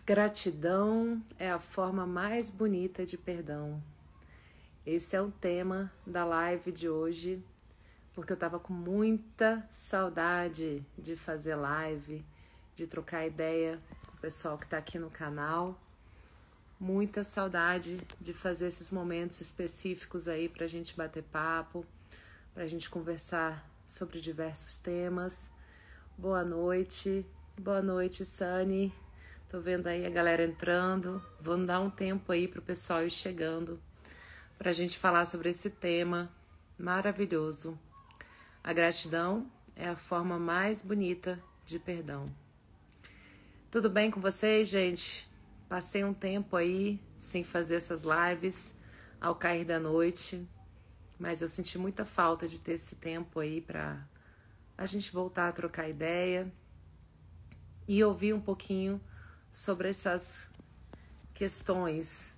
Gratidão é a forma mais bonita de perdão. Esse é o tema da live de hoje, porque eu estava com muita saudade de fazer live, de trocar ideia com o pessoal que está aqui no canal. Muita saudade de fazer esses momentos específicos aí para a gente bater papo, para a gente conversar sobre diversos temas. Boa noite, Sani. Tô vendo aí a galera entrando. Vamos dar um tempo aí pro pessoal ir chegando pra gente falar sobre esse tema maravilhoso. A gratidão é a forma mais bonita de perdão. Tudo bem com vocês, gente? Passei um tempo aí sem fazer essas lives ao cair da noite, mas eu senti muita falta de ter esse tempo aí pra a gente voltar a trocar ideia e ouvir um pouquinho sobre essas questões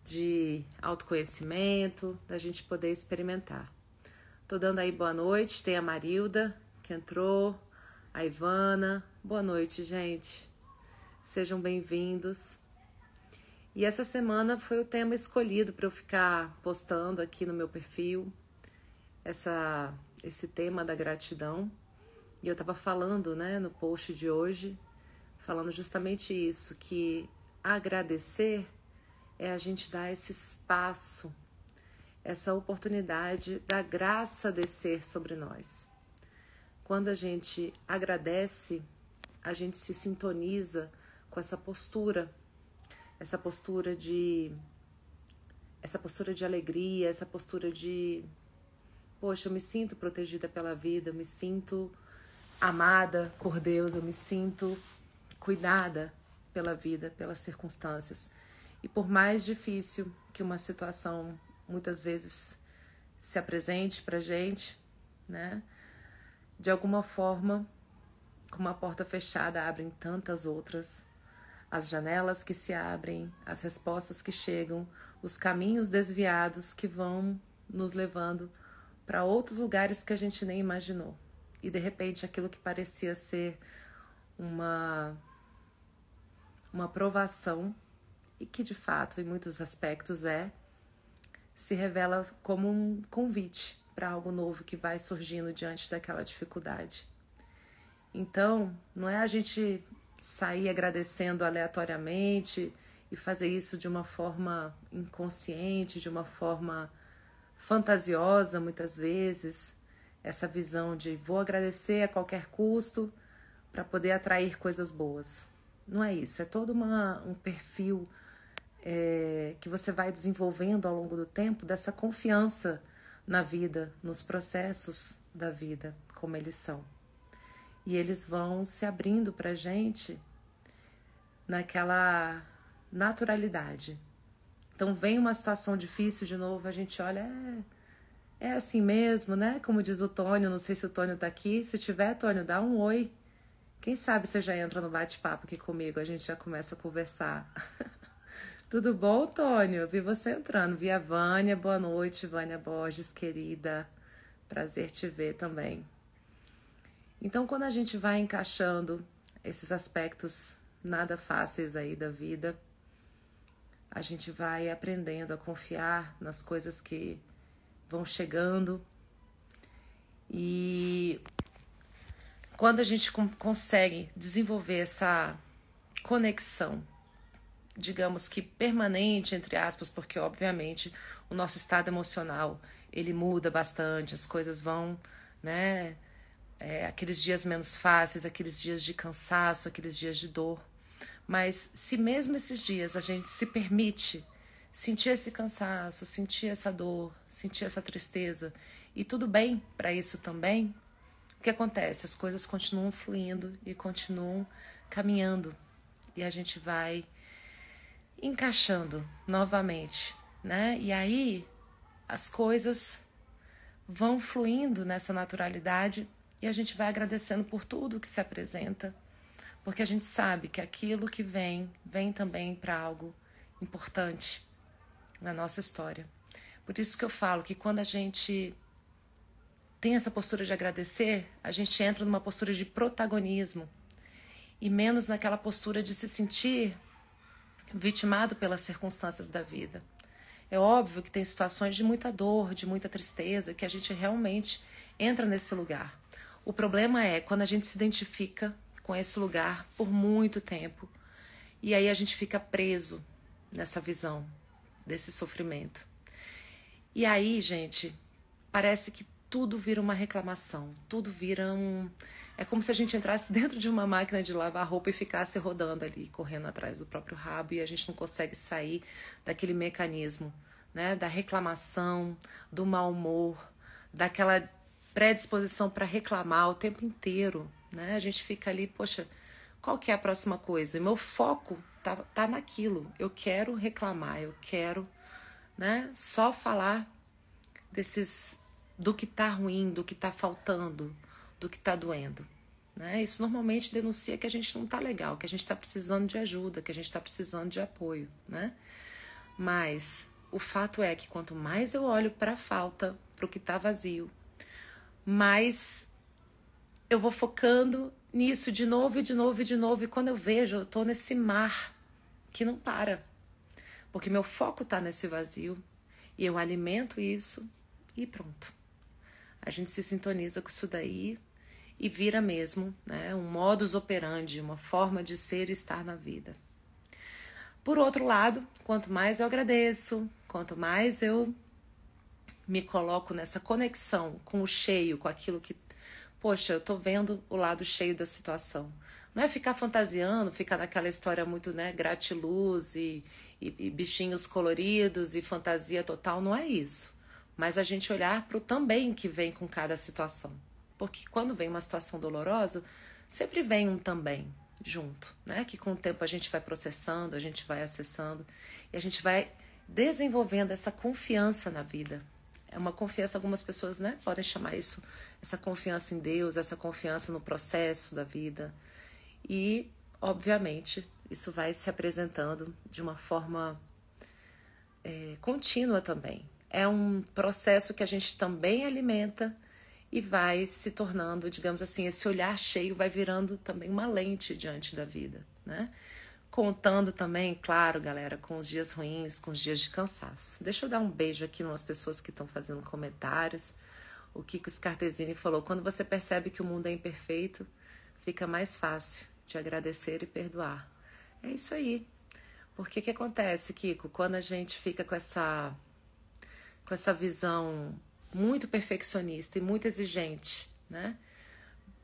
de autoconhecimento, da gente poder experimentar. Tô dando aí boa noite, tem a Marilda que entrou, a Ivana. Boa noite, gente. Sejam bem-vindos. E essa semana foi o tema escolhido para eu ficar postando aqui no meu perfil, esse tema da gratidão. E eu estava falando, no post de hoje, falando justamente isso, que agradecer é a gente dar esse espaço, essa oportunidade da graça descer sobre nós. Quando a gente agradece, a gente se sintoniza com essa postura de alegria, essa postura de, poxa, eu me sinto protegida pela vida, eu me sinto amada por Deus, eu me sinto cuidada pela vida, pelas circunstâncias. E por mais difícil que uma situação muitas vezes se apresente pra gente, de alguma forma, com uma porta fechada, abrem tantas outras. As janelas que se abrem, as respostas que chegam, os caminhos desviados que vão nos levando para outros lugares que a gente nem imaginou. E de repente aquilo que parecia ser uma provação, e que de fato em muitos aspectos se revela como um convite para algo novo que vai surgindo diante daquela dificuldade. Então, não é a gente sair agradecendo aleatoriamente e fazer isso de uma forma inconsciente, de uma forma fantasiosa muitas vezes, essa visão de vou agradecer a qualquer custo para poder atrair coisas boas. Não é isso, é todo um perfil que você vai desenvolvendo ao longo do tempo dessa confiança na vida, nos processos da vida, como eles são. E eles vão se abrindo pra gente naquela naturalidade. Então vem uma situação difícil de novo, a gente olha, é assim mesmo, Como diz o Tônio, não sei se o Tônio tá aqui. Se tiver, Tônio, dá um oi. Quem sabe você já entra no bate-papo aqui comigo, a gente já começa a conversar. Tudo bom, Tônio? Eu vi você entrando. Vi a Vânia, boa noite, Vânia Borges, querida. Prazer te ver também. Então, quando a gente vai encaixando esses aspectos nada fáceis aí da vida, a gente vai aprendendo a confiar nas coisas que vão chegando. E quando a gente consegue desenvolver essa conexão, digamos que permanente, entre aspas, porque obviamente o nosso estado emocional, ele muda bastante, as coisas vão, aqueles dias menos fáceis, aqueles dias de cansaço, aqueles dias de dor. Mas se mesmo esses dias a gente se permite sentir esse cansaço, sentir essa dor, sentir essa tristeza, e tudo bem para isso também, o que acontece? As coisas continuam fluindo e continuam caminhando. E a gente vai encaixando novamente, E aí as coisas vão fluindo nessa naturalidade e a gente vai agradecendo por tudo que se apresenta, porque a gente sabe que aquilo que vem também para algo importante na nossa história. Por isso que eu falo que quando a gente tem essa postura de agradecer, a gente entra numa postura de protagonismo e menos naquela postura de se sentir vitimado pelas circunstâncias da vida. É óbvio que tem situações de muita dor, de muita tristeza, que a gente realmente entra nesse lugar. O problema é quando a gente se identifica com esse lugar por muito tempo e aí a gente fica preso nessa visão desse sofrimento. E aí, gente, parece que tudo vira uma reclamação, tudo vira um... É como se a gente entrasse dentro de uma máquina de lavar roupa e ficasse rodando ali, correndo atrás do próprio rabo, e a gente não consegue sair daquele mecanismo, né? Da reclamação, do mau humor, daquela predisposição para reclamar o tempo inteiro, né? A gente fica ali, poxa, qual que é a próxima coisa? E meu foco tá naquilo. Eu quero reclamar, eu quero, né, só falar do que tá ruim, do que tá faltando, do que tá doendo, né? Isso normalmente denuncia que a gente não tá legal, que a gente tá precisando de ajuda, que a gente tá precisando de apoio, né? Mas o fato é que quanto mais eu olho para a falta, para o que tá vazio, mais eu vou focando nisso de novo e de novo e de novo, e quando eu vejo, eu tô nesse mar que não para, porque meu foco tá nesse vazio e eu alimento isso e pronto. A gente se sintoniza com isso daí e vira mesmo, né, um modus operandi, uma forma de ser e estar na vida. Por outro lado, quanto mais eu agradeço, quanto mais eu me coloco nessa conexão com o cheio, com aquilo que, poxa, eu tô vendo o lado cheio da situação. Não é ficar fantasiando, ficar naquela história muito, né, gratiluz e bichinhos coloridos e fantasia total, não é isso. Mas a gente olhar para o também que vem com cada situação. Porque quando vem uma situação dolorosa, sempre vem um também junto, né? Que com o tempo a gente vai processando, a gente vai acessando e a gente vai desenvolvendo essa confiança na vida. É uma confiança, algumas pessoas, né, podem chamar isso, essa confiança em Deus, essa confiança no processo da vida. E, obviamente, isso vai se apresentando de uma forma contínua também. É um processo que a gente também alimenta e vai se tornando, digamos assim, esse olhar cheio vai virando também uma lente diante da vida, né? Contando também, claro, galera, com os dias ruins, com os dias de cansaço. Deixa eu dar um beijo aqui em umas pessoas que estão fazendo comentários. O Kiko Scartesini falou, quando você percebe que o mundo é imperfeito, fica mais fácil de agradecer e perdoar. É isso aí. Porque que acontece, Kiko? Quando a gente fica com essa visão muito perfeccionista e muito exigente, né?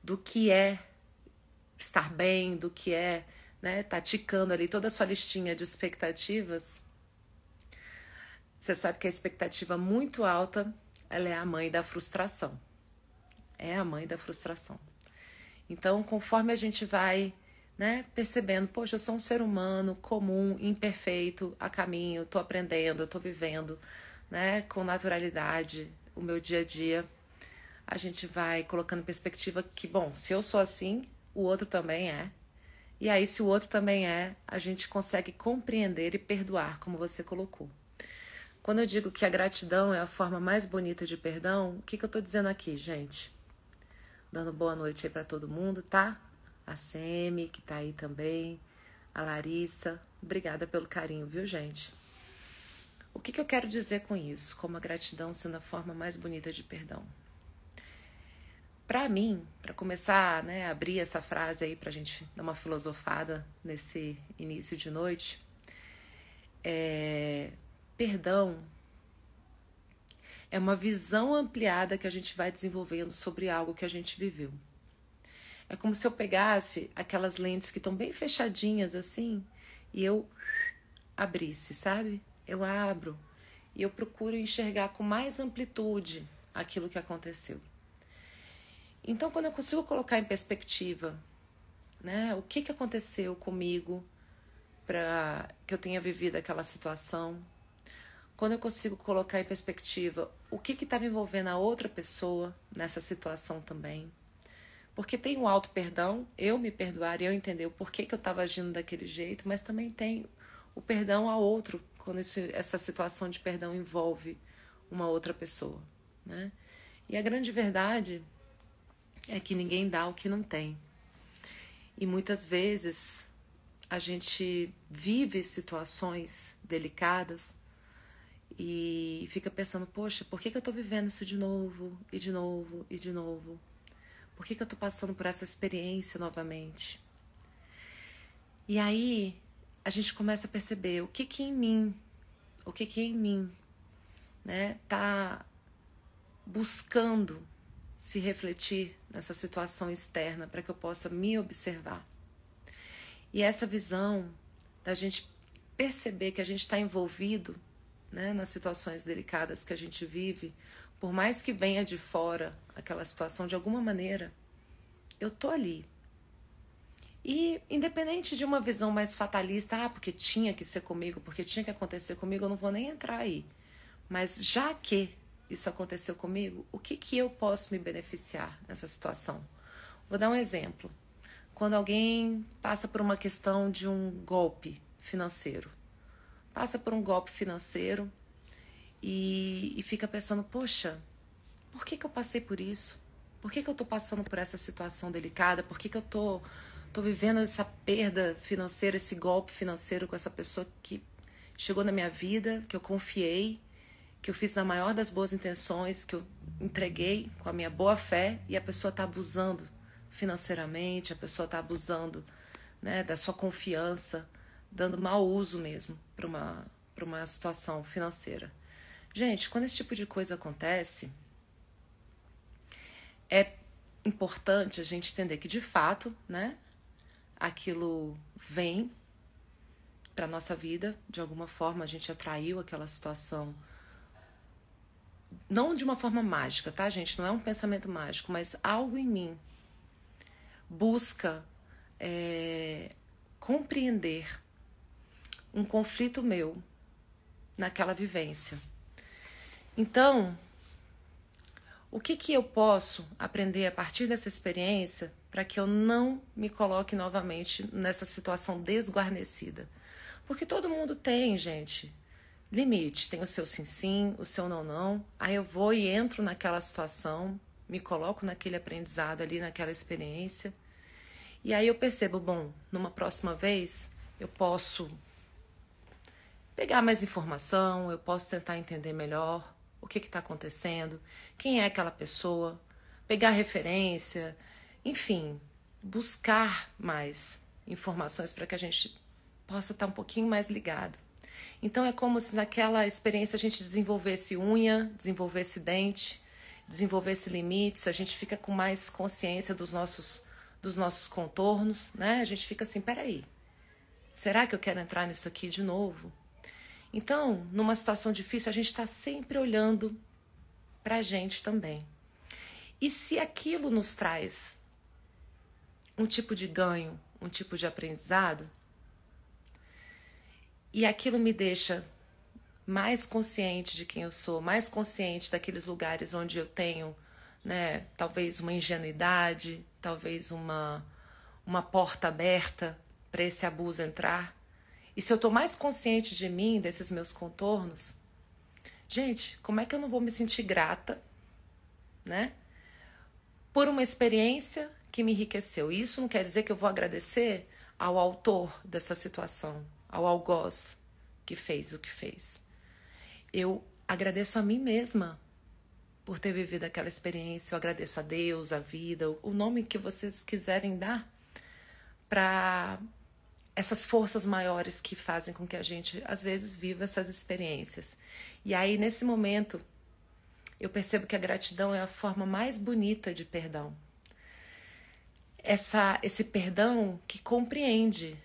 Do que é estar bem, do que é, né, tá ticando ali toda a sua listinha de expectativas. Você sabe que a expectativa muito alta, ela é a mãe da frustração. É a mãe da frustração. Então, conforme a gente vai, né, percebendo, poxa, eu sou um ser humano comum, imperfeito, a caminho, tô aprendendo, tô vivendo, né, com naturalidade o meu dia a dia, a gente vai colocando em perspectiva que, bom, se eu sou assim, o outro também é. E aí, se o outro também é, a gente consegue compreender e perdoar, como você colocou. Quando eu digo que a gratidão é a forma mais bonita de perdão, o que eu tô dizendo aqui, gente? Dando boa noite aí pra todo mundo, tá? A Semi, que tá aí também, a Larissa. Obrigada pelo carinho, viu, gente? O que eu quero dizer com isso? Como a gratidão sendo a forma mais bonita de perdão. Para mim, para começar, né, a abrir essa frase aí pra gente dar uma filosofada nesse início de noite, perdão é uma visão ampliada que a gente vai desenvolvendo sobre algo que a gente viveu. É como se eu pegasse aquelas lentes que estão bem fechadinhas assim e eu abrisse, sabe? Eu abro e eu procuro enxergar com mais amplitude aquilo que aconteceu. Então, quando eu consigo colocar em perspectiva, né, o que aconteceu comigo para que eu tenha vivido aquela situação, quando eu consigo colocar em perspectiva o que estava envolvendo a outra pessoa nessa situação também, porque tem o auto-perdão, eu me perdoar e eu entender o porquê que eu estava agindo daquele jeito, mas também tem o perdão ao outro, quando essa situação de perdão envolve uma outra pessoa, né? E a grande verdade é que ninguém dá o que não tem. E muitas vezes a gente vive situações delicadas e fica pensando, poxa, por que eu tô vivendo isso de novo, e de novo, e de novo? Por que eu tô passando por essa experiência novamente? E aí a gente começa a perceber o que em mim, né, tá buscando se refletir nessa situação externa para que eu possa me observar. E essa visão da gente perceber que a gente está envolvido, né, nas situações delicadas que a gente vive, por mais que venha de fora aquela situação, de alguma maneira, eu tô ali. E independente de uma visão mais fatalista, porque tinha que ser comigo, porque tinha que acontecer comigo, eu não vou nem entrar aí. Mas já que isso aconteceu comigo, o que eu posso me beneficiar nessa situação? Vou dar um exemplo. Quando alguém passa por uma questão de um golpe financeiro, passa por um golpe financeiro e fica pensando, poxa, por que eu passei por isso? Por que eu estou passando por essa situação delicada? Por que eu tô vivendo essa perda financeira, esse golpe financeiro com essa pessoa que chegou na minha vida, que eu confiei, que eu fiz na maior das boas intenções, que eu entreguei com a minha boa fé e a pessoa está abusando financeiramente, a pessoa está abusando, né, da sua confiança, dando mau uso mesmo para uma situação financeira. Gente, quando esse tipo de coisa acontece, é importante a gente entender que, de fato, né, aquilo vem para nossa vida, de alguma forma a gente atraiu aquela situação, não de uma forma mágica, tá, gente? Não é um pensamento mágico, mas algo em mim busca compreender um conflito meu naquela vivência. Então, o que eu posso aprender a partir dessa experiência para que eu não me coloque novamente nessa situação desguarnecida? Porque todo mundo tem, gente, limite. Tem o seu sim, o seu não. Aí eu vou e entro naquela situação, me coloco naquele aprendizado ali, naquela experiência. E aí eu percebo, bom, numa próxima vez eu posso pegar mais informação, eu posso tentar entender melhor o que está acontecendo, quem é aquela pessoa, pegar referência, enfim, buscar mais informações para que a gente possa estar um pouquinho mais ligado. Então é como se naquela experiência a gente desenvolvesse unha, desenvolvesse dente, desenvolvesse limites, a gente fica com mais consciência dos nossos contornos, né? A gente fica assim, peraí, será que eu quero entrar nisso aqui de novo? Então, numa situação difícil, a gente está sempre olhando para a gente também. E se aquilo nos traz um tipo de ganho, um tipo de aprendizado, e aquilo me deixa mais consciente de quem eu sou, mais consciente daqueles lugares onde eu tenho, né, talvez uma ingenuidade, talvez uma porta aberta para esse abuso entrar. E se eu estou mais consciente de mim, desses meus contornos, gente, como é que eu não vou me sentir grata, né, por uma experiência que me enriqueceu? E isso não quer dizer que eu vou agradecer ao autor dessa situação, ao algoz que fez o que fez. Eu agradeço a mim mesma por ter vivido aquela experiência. Eu agradeço a Deus, a vida, o nome que vocês quiserem dar para essas forças maiores que fazem com que a gente, às vezes, viva essas experiências. E aí, nesse momento, eu percebo que a gratidão é a forma mais bonita de perdão. Esse perdão que compreende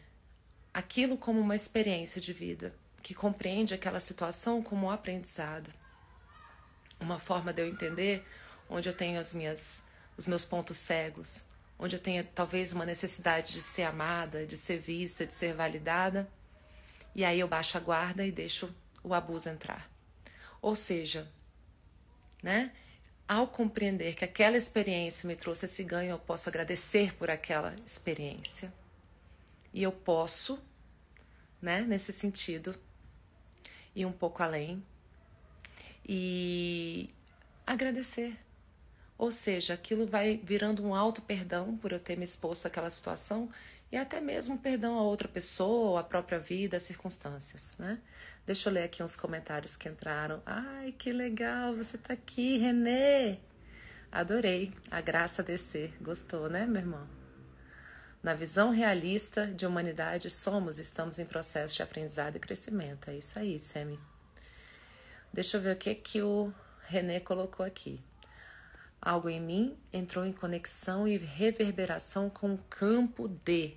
aquilo como uma experiência de vida, que compreende aquela situação como um aprendizado. Uma forma de eu entender onde eu tenho os meus pontos cegos, onde eu tenho talvez uma necessidade de ser amada, de ser vista, de ser validada, e aí eu baixo a guarda e deixo o abuso entrar. Ou seja, né, ao compreender que aquela experiência me trouxe esse ganho, eu posso agradecer por aquela experiência. E eu posso, né, nesse sentido, ir um pouco além e agradecer. Ou seja, aquilo vai virando um auto-perdão por eu ter me exposto àquela situação e até mesmo perdão a outra pessoa, a própria vida, as circunstâncias, né? Deixa eu ler aqui uns comentários que entraram. Ai, que legal, você tá aqui, Renê. Adorei a graça descer. Gostou, né, meu irmão? Na visão realista de humanidade, estamos em processo de aprendizado e crescimento. É isso aí, Semi. Deixa eu ver o que o Renê colocou aqui. Algo em mim entrou em conexão e reverberação com o campo de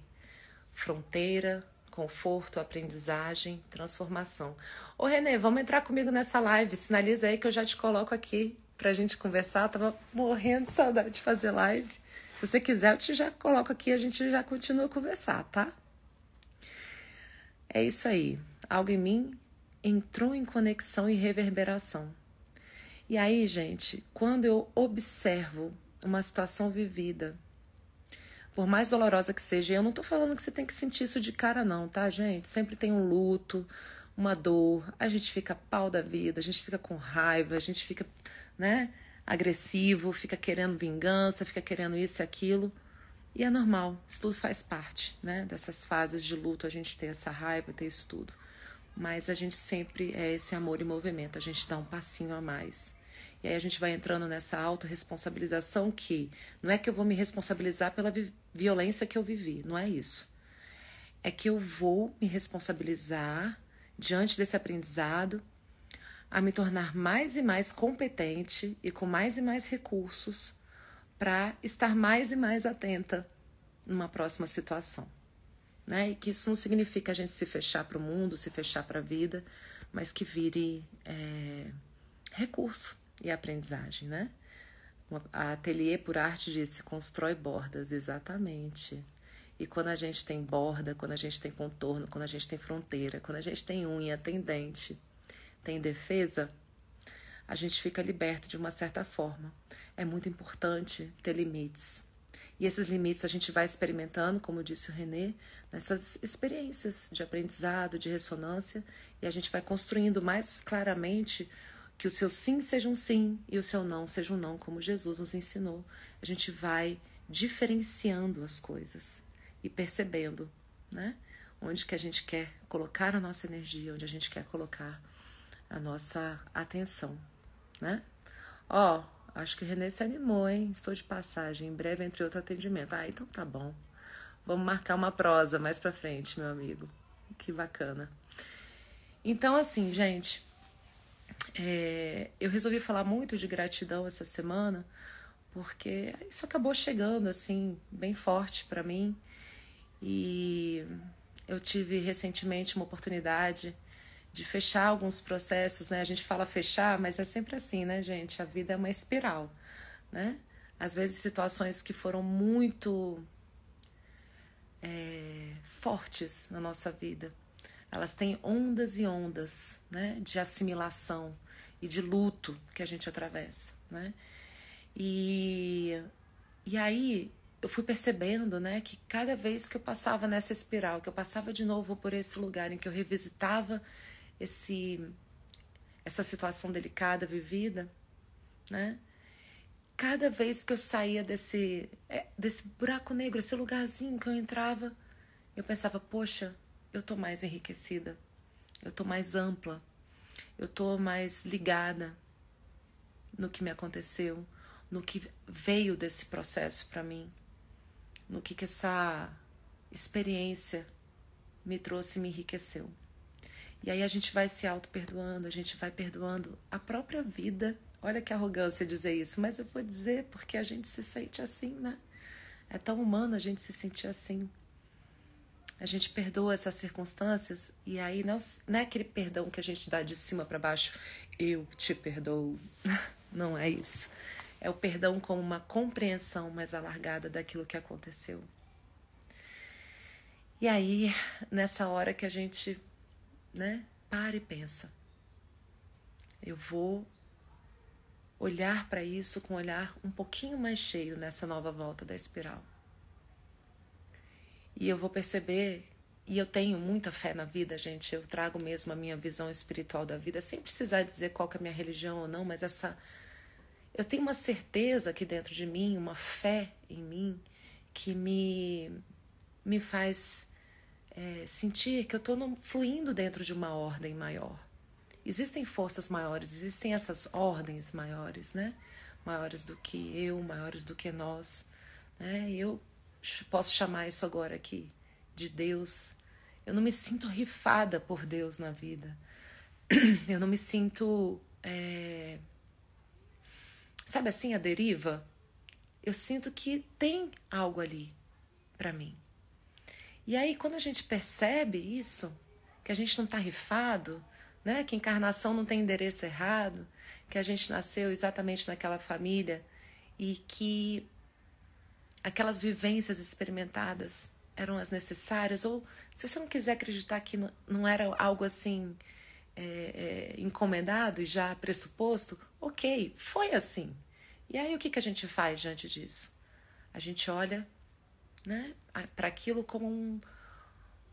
fronteira, conforto, aprendizagem, transformação. Ô Renê, vamos entrar comigo nessa live. Sinaliza aí que eu já te coloco aqui pra gente conversar. Tava morrendo de saudade de fazer live. Se você quiser, eu te já coloco aqui e a gente já continua a conversar, tá? É isso aí. Algo em mim entrou em conexão e reverberação. E aí, gente, quando eu observo uma situação vivida, por mais dolorosa que seja, eu não tô falando que você tem que sentir isso de cara não, tá, gente? Sempre tem um luto, uma dor, a gente fica pau da vida, a gente fica com raiva, a gente fica, né, agressivo, fica querendo vingança, fica querendo isso e aquilo. E é normal, isso tudo faz parte, né, dessas fases de luto, a gente ter essa raiva, ter isso tudo. Mas a gente sempre é esse amor em movimento, a gente dá um passinho a mais. E aí a gente vai entrando nessa autorresponsabilização que não é que eu vou me responsabilizar pela violência que eu vivi, não é isso. É que eu vou me responsabilizar diante desse aprendizado a me tornar mais e mais competente e com mais e mais recursos para estar mais e mais atenta numa próxima situação. Né? E que isso não significa a gente se fechar para o mundo, se fechar para a vida, mas que vire recurso e aprendizagem, né? A Ateliê por Arte disse, constrói bordas, exatamente. E quando a gente tem borda, quando a gente tem contorno, quando a gente tem fronteira, quando a gente tem unha, tem dente, tem defesa, a gente fica liberto de uma certa forma. É muito importante ter limites. E esses limites a gente vai experimentando, como disse o Renê, nessas experiências de aprendizado, de ressonância, e a gente vai construindo mais claramente que o seu sim seja um sim e o seu não seja um não, como Jesus nos ensinou. A gente vai diferenciando as coisas e percebendo, né, onde que a gente quer colocar a nossa energia, onde a gente quer colocar a nossa atenção, né? Ó, acho que o Renê se animou, hein? Estou de passagem, em breve entre outro atendimento. Ah, então tá bom. Vamos marcar uma prosa mais pra frente, meu amigo. Que bacana. Então, assim, gente, eu resolvi falar muito de gratidão essa semana, porque isso acabou chegando, assim, bem forte pra mim. E eu tive recentemente uma oportunidade de fechar alguns processos, né? A gente fala fechar, mas é sempre assim, né, gente? A vida é uma espiral, né? Às vezes situações que foram muito fortes na nossa vida, elas têm ondas e ondas, né? De assimilação e de luto que a gente atravessa, né? E aí eu fui percebendo, né, que cada vez que eu passava nessa espiral, que eu passava de novo por esse lugar em que eu revisitava essa situação delicada vivida, né? Cada vez que eu saía desse buraco negro, esse lugarzinho que eu entrava, eu pensava, poxa, eu tô mais enriquecida, eu tô mais ampla, eu tô mais ligada no que me aconteceu, no que veio desse processo para mim, no que essa experiência me trouxe e me enriqueceu. E aí a gente vai se auto-perdoando, a gente vai perdoando a própria vida. Olha que arrogância dizer isso, mas eu vou dizer porque a gente se sente assim, né? É tão humano a gente se sentir assim. A gente perdoa essas circunstâncias e aí não é aquele perdão que a gente dá de cima para baixo. Eu te perdoo. Não é isso. É o perdão como uma compreensão mais alargada daquilo que aconteceu. E aí, nessa hora que a gente, né, para e pensa. Eu vou olhar para isso com um olhar um pouquinho mais cheio nessa nova volta da espiral. E eu vou perceber, e eu tenho muita fé na vida, gente, eu trago mesmo a minha visão espiritual da vida, sem precisar dizer qual que é a minha religião ou não, mas eu tenho uma certeza aqui dentro de mim, uma fé em mim, que me me faz sentir que eu estou fluindo dentro de uma ordem maior. Existem forças maiores, existem essas ordens maiores, né? Maiores do que eu, maiores do que nós, né? Eu posso chamar isso agora aqui de Deus. Eu não me sinto rifada por Deus na vida. Eu não me sinto, sabe assim, a deriva? Eu sinto que tem algo ali para mim. E aí, quando a gente percebe isso, que a gente não está rifado, né? Que encarnação não tem endereço errado, que a gente nasceu exatamente naquela família e que aquelas vivências experimentadas eram as necessárias, ou se você não quiser acreditar que não era algo assim encomendado e já pressuposto, ok, foi assim. E aí o que a gente faz diante disso? A gente olha, né, para aquilo como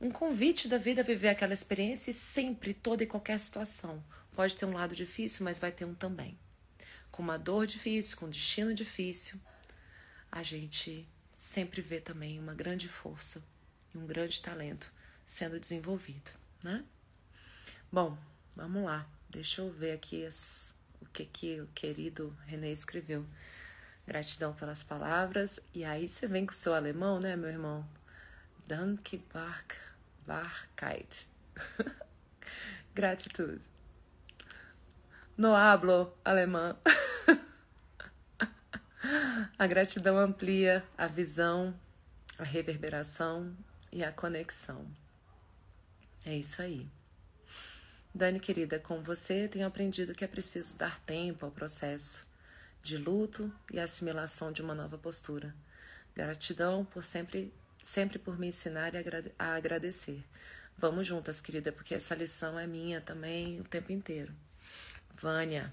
um convite da vida a viver aquela experiência, e sempre, toda e qualquer situação. Pode ter um lado difícil, mas vai ter um também. Com uma dor difícil, com um destino difícil, a gente sempre vê também uma grande força e um grande talento sendo desenvolvido, né? Bom, vamos lá. Deixa eu ver aqui o que o querido René escreveu. Gratidão pelas palavras. E aí você vem com o seu alemão, né, meu irmão? Danke, Barkeit. Gratitude. No hablo alemão. A gratidão amplia a visão, a reverberação e a conexão. É isso aí. Dani, querida, com você tenho aprendido que é preciso dar tempo ao processo de luto e assimilação de uma nova postura. Gratidão por sempre por me ensinar a agradecer. Vamos juntas, querida, porque essa lição é minha também o tempo inteiro. Vânia,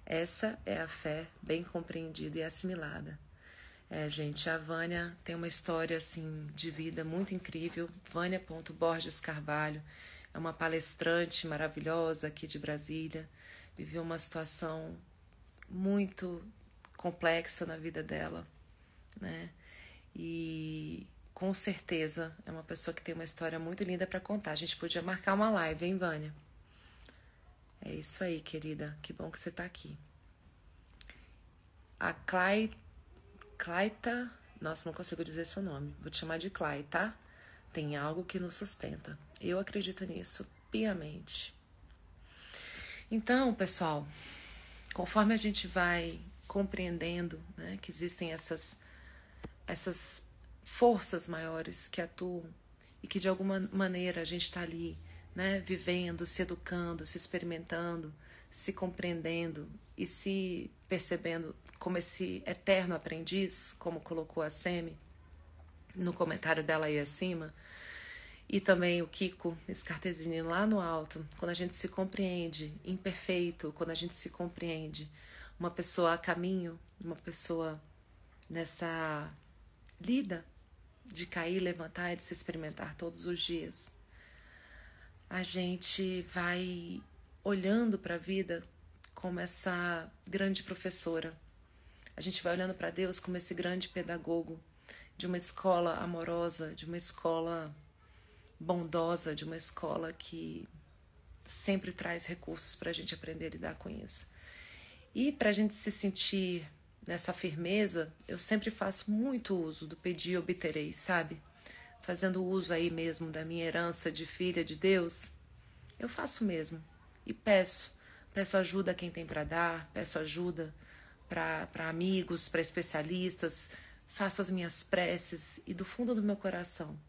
essa é a fé bem compreendida e assimilada. Gente, a Vânia tem uma história assim de vida muito incrível. Vânia.Borges Carvalho é uma palestrante maravilhosa aqui de Brasília. Viveu uma situação muito complexa na vida dela, né? E com certeza é uma pessoa que tem uma história muito linda para contar. A gente podia marcar uma live, hein, Vânia? É isso aí, querida. Que bom que você está aqui. A Claita, nossa, não consigo dizer seu nome. Vou te chamar de Clay, tá? Tem algo que nos sustenta. Eu acredito nisso piamente. Então, pessoal, conforme a gente vai compreendendo, né, que existem essas forças maiores que atuam e que de alguma maneira a gente está ali, né, vivendo, se educando, se experimentando, se compreendendo e se percebendo como esse eterno aprendiz, como colocou a Semi no comentário dela aí acima, e também o Kiko Scartesini lá no alto, quando a gente se compreende imperfeito, quando a gente se compreende uma pessoa a caminho, uma pessoa nessa lida de cair, levantar e de se experimentar todos os dias, a gente vai olhando para a vida como essa grande professora. A gente vai olhando para Deus como esse grande pedagogo de uma escola amorosa, de uma escola bondosa, de uma escola que sempre traz recursos para a gente aprender a lidar com isso. E para a gente se sentir nessa firmeza, eu sempre faço muito uso do pedir e obterei, sabe? Fazendo uso aí mesmo da minha herança de filha de Deus, eu faço mesmo. E peço ajuda a quem tem para dar, peço ajuda para amigos, para especialistas, faço as minhas preces e do fundo do meu coração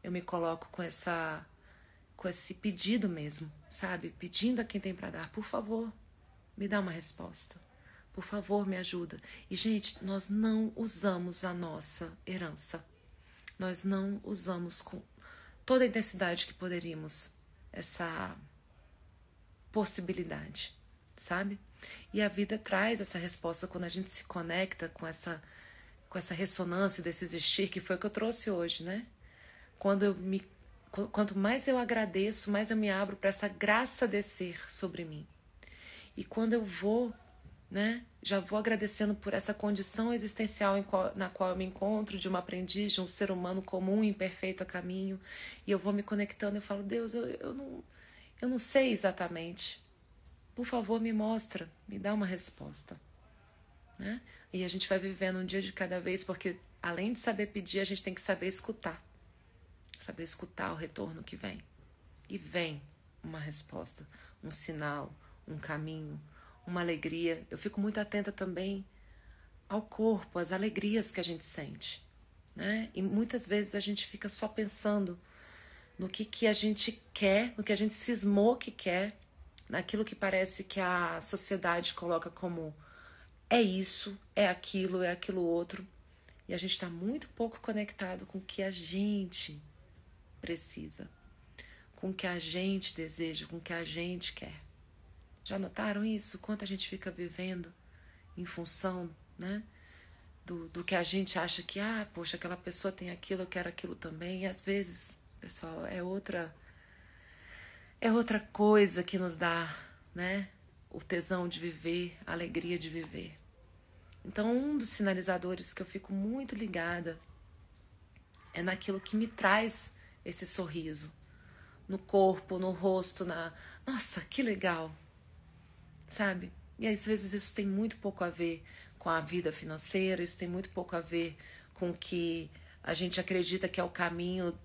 eu me coloco com esse pedido mesmo, sabe? Pedindo a quem tem para dar, por favor, me dá uma resposta. Por favor, me ajuda. E, gente, nós não usamos a nossa herança. Nós não usamos com toda a intensidade que poderíamos essa possibilidade, sabe? E a vida traz essa resposta quando a gente se conecta com essa ressonância desse existir, que foi o que eu trouxe hoje, né? Quanto mais eu agradeço, mais eu me abro para essa graça descer sobre mim. E quando eu vou né? Já vou agradecendo por essa condição existencial na qual eu me encontro, de uma aprendiz, de um ser humano comum e imperfeito a caminho. E eu vou me conectando e falo, Deus, eu não sei exatamente. Por favor, me mostra, me dá uma resposta. Né? E a gente vai vivendo um dia de cada vez, porque além de saber pedir, a gente tem que saber escutar. Saber escutar o retorno que vem. E vem uma resposta, um sinal, um caminho, uma alegria. Eu fico muito atenta também ao corpo, às alegrias que a gente sente. Né? E muitas vezes a gente fica só pensando no que a gente quer, no que a gente cismou que quer, naquilo que parece que a sociedade coloca como é isso, é aquilo outro. E a gente está muito pouco conectado com o que a gente precisa, com o que a gente deseja, com o que a gente quer. Já notaram isso? Quanto a gente fica vivendo em função, né, do que a gente acha que, poxa, aquela pessoa tem aquilo, eu quero aquilo também. E às vezes, pessoal, é outra coisa que nos dá, né, o tesão de viver, a alegria de viver. Então, um dos sinalizadores que eu fico muito ligada é naquilo que me traz esse sorriso. No corpo, no rosto, Nossa, que legal! Sabe? E às vezes isso tem muito pouco a ver com a vida financeira, isso tem muito pouco a ver com o que a gente acredita que é o caminho,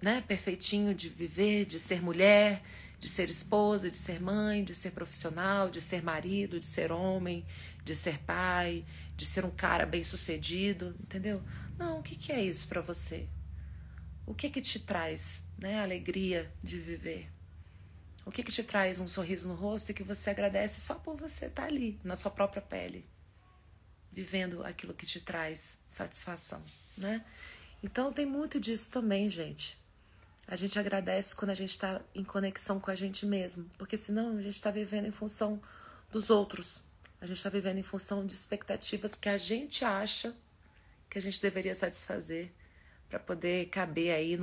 né, perfeitinho de viver, de ser mulher, de ser esposa, de ser mãe, de ser profissional, de ser marido, de ser homem, de ser pai, de ser um cara bem-sucedido, entendeu? Não, o que é isso para você? O que te traz, né, a alegria de viver? O que te traz um sorriso no rosto e que você agradece só por você estar ali, na sua própria pele, vivendo aquilo que te traz satisfação, né? Então tem muito disso também, gente. A gente agradece quando a gente está em conexão com a gente mesmo, porque senão a gente está vivendo em função dos outros. A gente está vivendo em função de expectativas que a gente acha que a gente deveria satisfazer para poder caber aí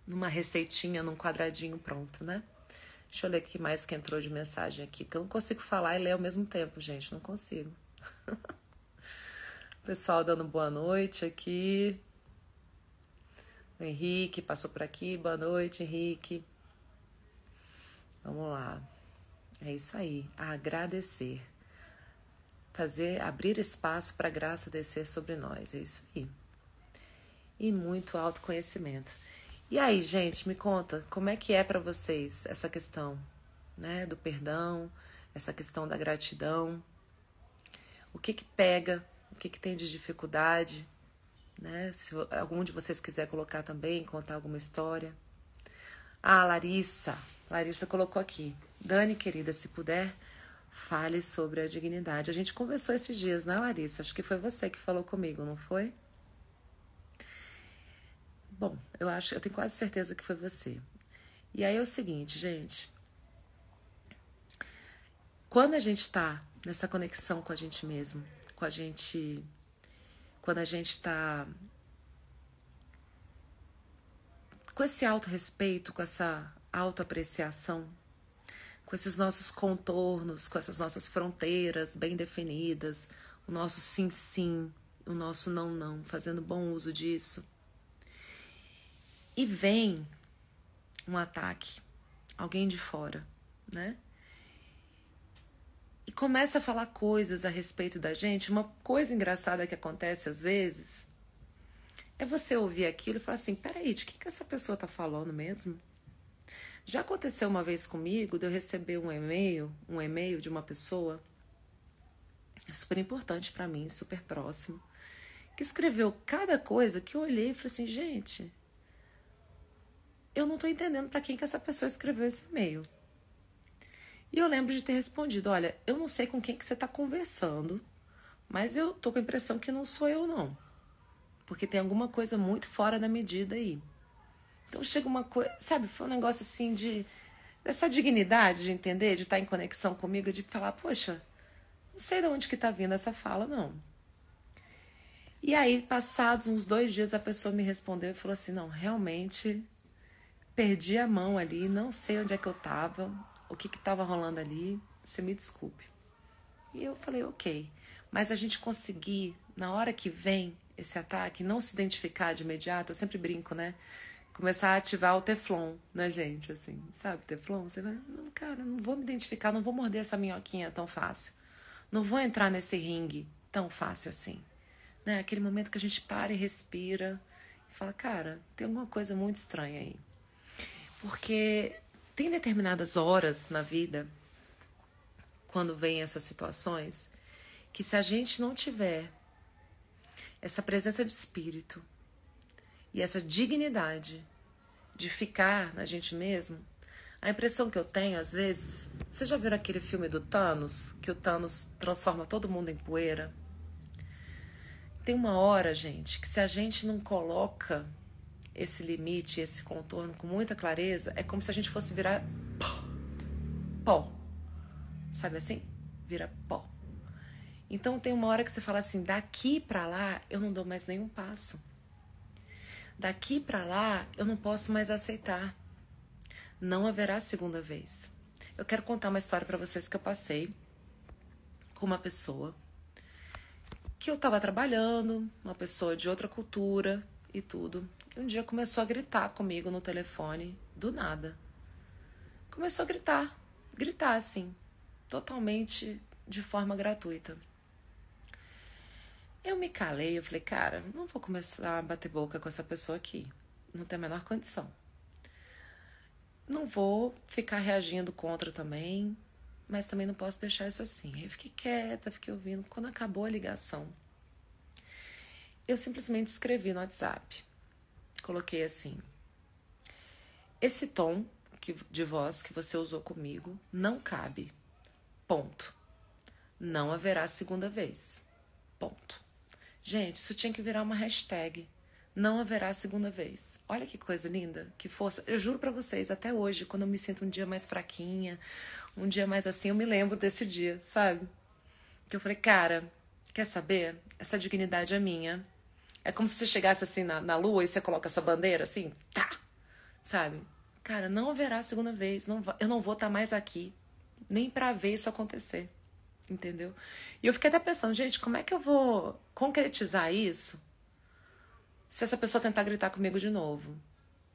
numa receitinha, num quadradinho pronto, né? Deixa eu ler o que mais que entrou de mensagem aqui, porque eu não consigo falar e ler ao mesmo tempo, gente, não consigo. Pessoal dando boa noite aqui. O Henrique passou por aqui, boa noite, Henrique. Vamos lá. É isso aí, agradecer. Abrir espaço para a graça descer sobre nós, é isso aí. E muito autoconhecimento. E aí, gente, me conta, como é que é para vocês essa questão, né, do perdão, essa questão da gratidão? O que pega, o que tem de dificuldade, né? Se algum de vocês quiser colocar também, contar alguma história. Larissa colocou aqui. Dani, querida, se puder, fale sobre a dignidade. A gente conversou esses dias, né, Larissa? Acho que foi você que falou comigo, não foi? Bom, eu tenho quase certeza que foi você. E aí é o seguinte, gente. Quando a gente está nessa conexão com a gente mesmo, quando a gente está com esse autorrespeito, com essa autoapreciação, com esses nossos contornos, com essas nossas fronteiras bem definidas, o nosso sim, sim, o nosso não, não, fazendo bom uso disso. E vem um ataque, alguém de fora, né? E começa a falar coisas a respeito da gente. Uma coisa engraçada que acontece às vezes é você ouvir aquilo e falar assim, peraí, de que essa pessoa tá falando mesmo? Já aconteceu uma vez comigo de eu receber um e-mail de uma pessoa super importante pra mim, super próximo, que escreveu cada coisa que eu olhei e falei assim, gente, eu não tô entendendo pra quem que essa pessoa escreveu esse e-mail. E eu lembro de ter respondido, olha, eu não sei com quem que você tá conversando, mas eu tô com a impressão que não sou eu, não. Porque tem alguma coisa muito fora da medida aí. Então chega uma coisa, sabe, foi um negócio assim dessa dignidade de entender, de estar em conexão comigo, de falar, poxa, não sei de onde que tá vindo essa fala, não. E aí, passados uns 2 dias, a pessoa me respondeu e falou assim, não, realmente perdi a mão ali, não sei onde é que eu tava, o que tava rolando ali, você me desculpe. E eu falei, ok. Mas a gente conseguir, na hora que vem esse ataque, não se identificar de imediato, eu sempre brinco, né? Começar a ativar o Teflon na gente, assim, sabe? Teflon, você vai, não, cara, não vou me identificar, não vou morder essa minhoquinha tão fácil. Não vou entrar nesse ringue tão fácil assim. Né? Aquele momento que a gente para e respira e fala, cara, tem alguma coisa muito estranha aí. Porque tem determinadas horas na vida, quando vem essas situações, que se a gente não tiver essa presença de espírito e essa dignidade de ficar na gente mesmo, a impressão que eu tenho, às vezes... Você já viu aquele filme do Thanos? Que o Thanos transforma todo mundo em poeira? Tem uma hora, gente, que se a gente não coloca esse limite, esse contorno com muita clareza, é como se a gente fosse virar pó. Sabe assim? Vira pó. Então tem uma hora que você fala assim, daqui pra lá eu não dou mais nenhum passo. Daqui pra lá eu não posso mais aceitar. Não haverá segunda vez. Eu quero contar uma história pra vocês que eu passei com uma pessoa que eu tava trabalhando, uma pessoa de outra cultura e tudo, que um dia começou a gritar comigo no telefone, do nada. Começou a gritar assim, totalmente de forma gratuita. Eu me calei, eu falei, cara, não vou começar a bater boca com essa pessoa aqui. Não tem a menor condição. Não vou ficar reagindo contra também, mas também não posso deixar isso assim. Aí eu fiquei quieta, fiquei ouvindo. Quando acabou a ligação, eu simplesmente escrevi no WhatsApp. Coloquei assim, esse tom de voz que você usou comigo não cabe. Ponto. Não haverá segunda vez. Ponto. Gente, isso tinha que virar uma hashtag. Não haverá segunda vez. Olha que coisa linda, que força. Eu juro pra vocês, até hoje, quando eu me sinto um dia mais fraquinha, um dia mais assim, eu me lembro desse dia, sabe? Que eu falei, cara, quer saber? Essa dignidade é minha. É como se você chegasse assim na lua e você coloca a sua bandeira assim, tá, sabe? Cara, não haverá segunda vez. Eu não vou estar mais aqui, nem pra ver isso acontecer. Entendeu? E eu fiquei até pensando, gente, como é que eu vou concretizar isso se essa pessoa tentar gritar comigo de novo?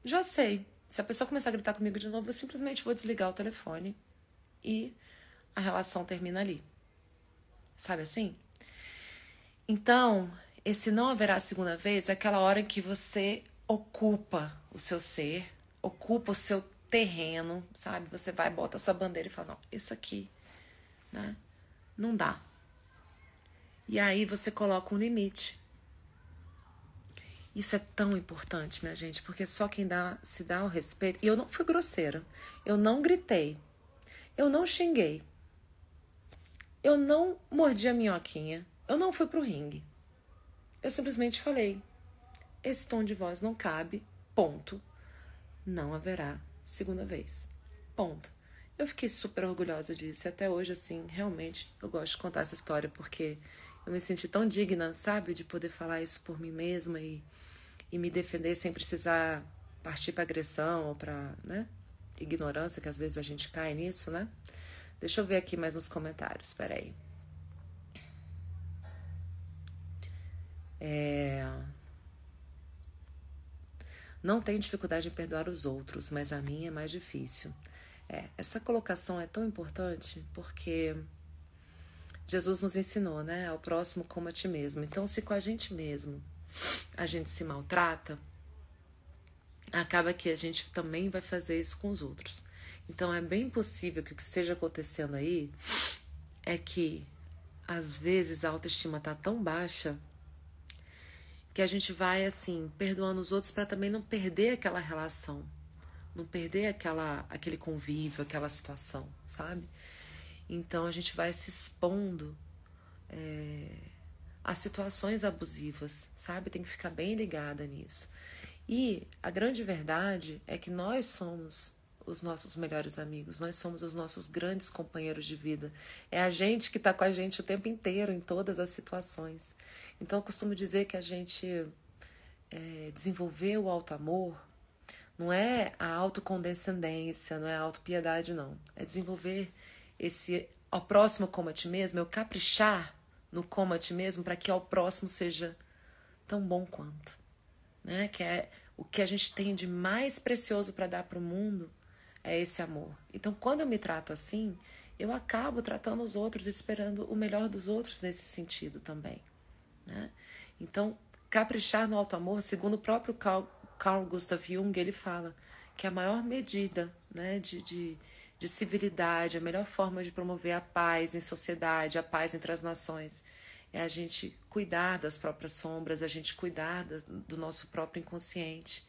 Já sei. Se a pessoa começar a gritar comigo de novo, eu simplesmente vou desligar o telefone e a relação termina ali. Sabe assim? Então, esse não haverá segunda vez é aquela hora em que você ocupa o seu ser, ocupa o seu terreno, sabe? Você vai, bota a sua bandeira e fala, não, isso aqui, né? Não dá. E aí você coloca um limite. Isso é tão importante, minha gente, porque só quem se dá o respeito... E eu não fui grosseira, eu não gritei, eu não xinguei, eu não mordi a minhoquinha, eu não fui pro ringue. Eu simplesmente falei, esse tom de voz não cabe, ponto. Não haverá segunda vez, ponto. Eu fiquei super orgulhosa disso e até hoje, assim, realmente eu gosto de contar essa história porque eu me senti tão digna, sabe, de poder falar isso por mim mesma e me defender sem precisar partir para agressão ou para, né, ignorância, que às vezes a gente cai nisso, né? Deixa eu ver aqui mais nos comentários, peraí. Não tenho dificuldade em perdoar os outros, mas a minha é mais difícil. Essa colocação é tão importante porque Jesus nos ensinou, né? Ao próximo como a ti mesmo. Então, se com a gente mesmo a gente se maltrata, acaba que a gente também vai fazer isso com os outros. Então, é bem possível que o que esteja acontecendo aí é que, às vezes, a autoestima tá tão baixa que a gente vai, assim, perdoando os outros para também não perder aquela relação, não perder aquele convívio, aquela situação, sabe? Então, a gente vai se expondo a situações abusivas, sabe? Tem que ficar bem ligada nisso. E a grande verdade é que nós somos os nossos melhores amigos, nós somos os nossos grandes companheiros de vida. É a gente que está com a gente o tempo inteiro, em todas as situações. Então, eu costumo dizer que a gente desenvolver o auto-amor não é a autocondescendência, não é a autopiedade, não. É desenvolver esse ao próximo como a ti mesmo, eu caprichar no como a ti mesmo para que ao próximo seja tão bom quanto, né? Que é o que a gente tem de mais precioso para dar para o mundo, é esse amor. Então, quando eu me trato assim, eu acabo tratando os outros, esperando o melhor dos outros nesse sentido também, né? Então, caprichar no auto-amor, segundo o próprio Carl Gustav Jung, ele fala que a maior medida, né, de civilidade, a melhor forma de promover a paz em sociedade, a paz entre as nações, é a gente cuidar das próprias sombras, a gente cuidar do nosso próprio inconsciente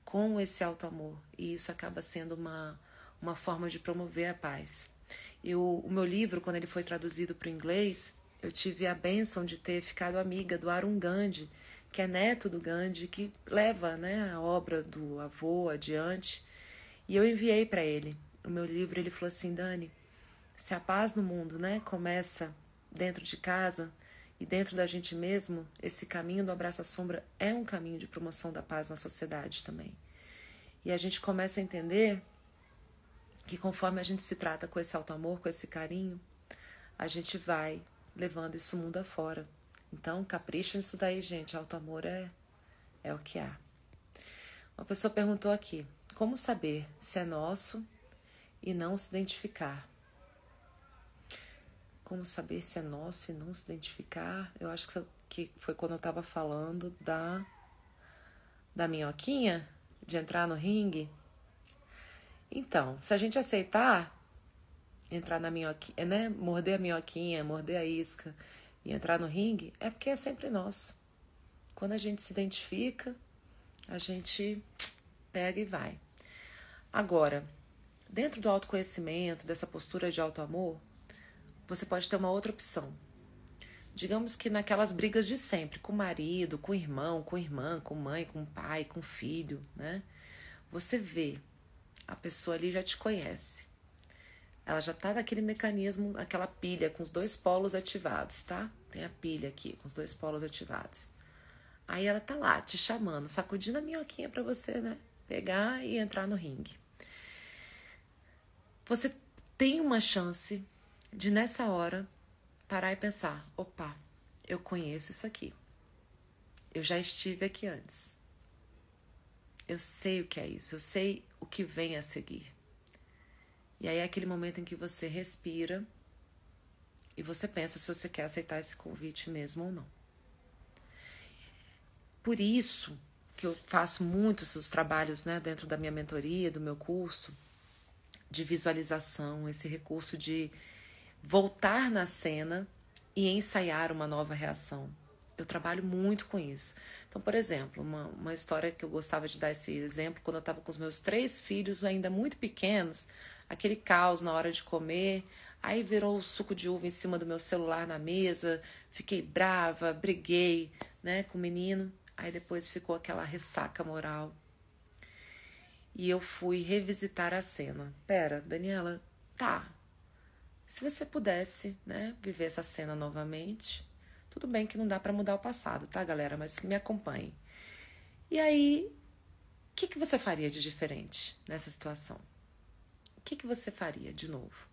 com esse auto-amor. E isso acaba sendo uma forma de promover a paz. O meu livro, quando ele foi traduzido para o inglês, eu tive a bênção de ter ficado amiga do Arun Gandhi, que é neto do Gandhi, que leva, né, a obra do avô adiante. E eu enviei para ele o meu livro. Ele falou assim: Dani, se a paz no mundo, né, começa dentro de casa e dentro da gente mesmo, esse caminho do abraço à sombra é um caminho de promoção da paz na sociedade também. E a gente começa a entender que conforme a gente se trata com esse auto-amor, com esse carinho, a gente vai levando isso mundo afora. Então, capricha nisso daí, gente. Auto-amor é o que há. Uma pessoa perguntou aqui: como saber se é nosso e não se identificar? Como saber se é nosso e não se identificar? Eu acho que foi quando eu estava falando da minhoquinha, de entrar no ringue. Então, se a gente aceitar entrar na minhoquinha, né? Morder a minhoquinha, morder a isca e entrar no ringue, é porque é sempre nosso. Quando a gente se identifica, a gente pega e vai. Agora, dentro do autoconhecimento, dessa postura de auto-amor, você pode ter uma outra opção. Digamos que naquelas brigas de sempre, com o marido, com o irmão, com a irmã, com mãe, com o pai, com o filho, né? Você vê, a pessoa ali já te conhece. Ela já tá naquele mecanismo, aquela pilha com os dois polos ativados, tá? Tem a pilha aqui com os dois polos ativados. Aí ela tá lá, te chamando, sacudindo a minhoquinha pra você, né? Pegar e entrar no ringue. Você tem uma chance de, nessa hora, parar e pensar: opa, eu conheço isso aqui. Eu já estive aqui antes. Eu sei o que é isso. Eu sei o que vem a seguir. E aí é aquele momento em que você respira e você pensa se você quer aceitar esse convite mesmo ou não. Por isso que eu faço muitos os trabalhos, né, dentro da minha mentoria, do meu curso, de visualização, esse recurso de voltar na cena e ensaiar uma nova reação. Eu trabalho muito com isso. Então, por exemplo, uma história que eu gostava de dar esse exemplo, quando eu estava com os meus 3 filhos ainda muito pequenos, aquele caos na hora de comer, aí virou o suco de uva em cima do meu celular na mesa, fiquei brava, briguei, né, com o menino, aí depois ficou aquela ressaca moral. E eu fui revisitar a cena. Pera, Daniela, tá, se você pudesse, né, viver essa cena novamente, tudo bem que não dá pra mudar o passado, tá, galera? Mas me acompanhe. E aí, o que você faria de diferente nessa situação? O que você faria de novo?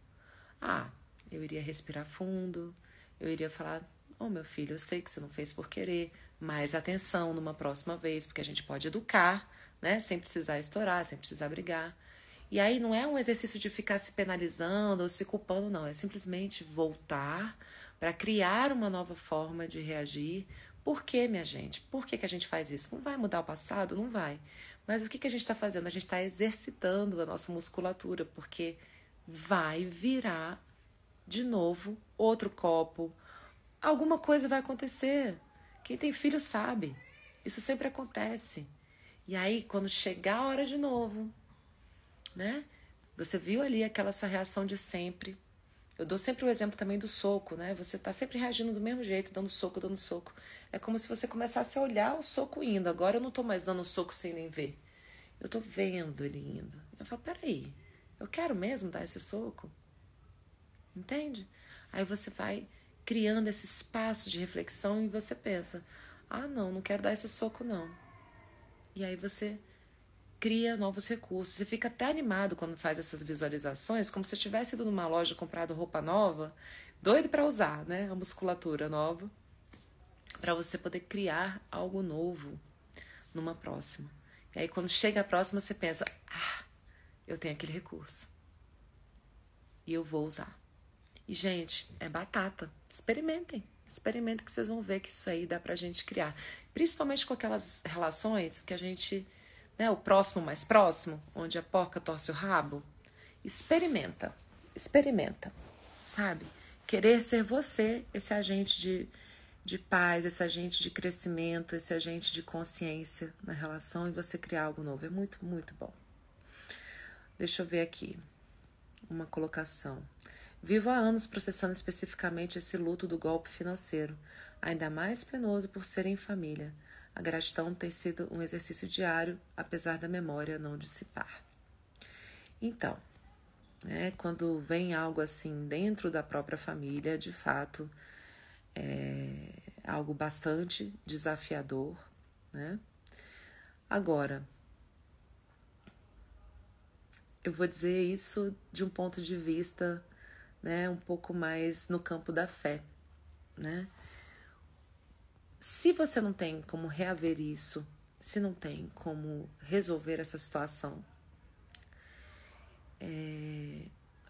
Ah, eu iria respirar fundo, eu iria falar: oh, meu filho, eu sei que você não fez por querer, mais atenção numa próxima vez, porque a gente pode educar, né, sem precisar estourar, sem precisar brigar. E aí não é um exercício de ficar se penalizando ou se culpando, não. É simplesmente voltar para criar uma nova forma de reagir. Por quê, minha gente? Por que a gente faz isso? Não vai mudar o passado? Não vai. Mas o que a gente está fazendo? A gente está exercitando a nossa musculatura, porque vai virar de novo outro copo. Alguma coisa vai acontecer. Quem tem filho sabe. Isso sempre acontece. E aí, quando chegar a hora de novo, né? Você viu ali aquela sua reação de sempre. Eu dou sempre o exemplo também do soco, né? Você tá sempre reagindo do mesmo jeito, dando soco, dando soco. É como se você começasse a olhar o soco indo. Agora eu não tô mais dando soco sem nem ver. Eu tô vendo ele indo. Eu falo: peraí, eu quero mesmo dar esse soco? Entende? Aí você vai criando esse espaço de reflexão e você pensa: ah, não quero dar esse soco, não. E aí você cria novos recursos. Você fica até animado quando faz essas visualizações, como se você tivesse ido numa loja comprado roupa nova, doido para usar, né? A musculatura nova, para você poder criar algo novo numa próxima. E aí quando chega a próxima, você pensa, eu tenho aquele recurso. E eu vou usar. E, gente, é batata. Experimentem que vocês vão ver que isso aí dá pra gente criar. Principalmente com aquelas relações que a gente, né, o próximo mais próximo, onde a porca torce o rabo. Experimenta, sabe? Querer ser você, esse agente de paz, esse agente de crescimento, esse agente de consciência na relação e você criar algo novo. É muito, muito bom. Deixa eu ver aqui uma colocação. Vivo há anos processando especificamente esse luto do golpe financeiro, ainda mais penoso por ser em família. A gratidão tem sido um exercício diário, apesar da memória não dissipar. Então, quando vem algo assim dentro da própria família, de fato, é algo bastante desafiador, né? Agora, eu vou dizer isso de um ponto de vista, né, um pouco mais no campo da fé, né? Se você não tem como reaver isso, se não tem como resolver essa situação,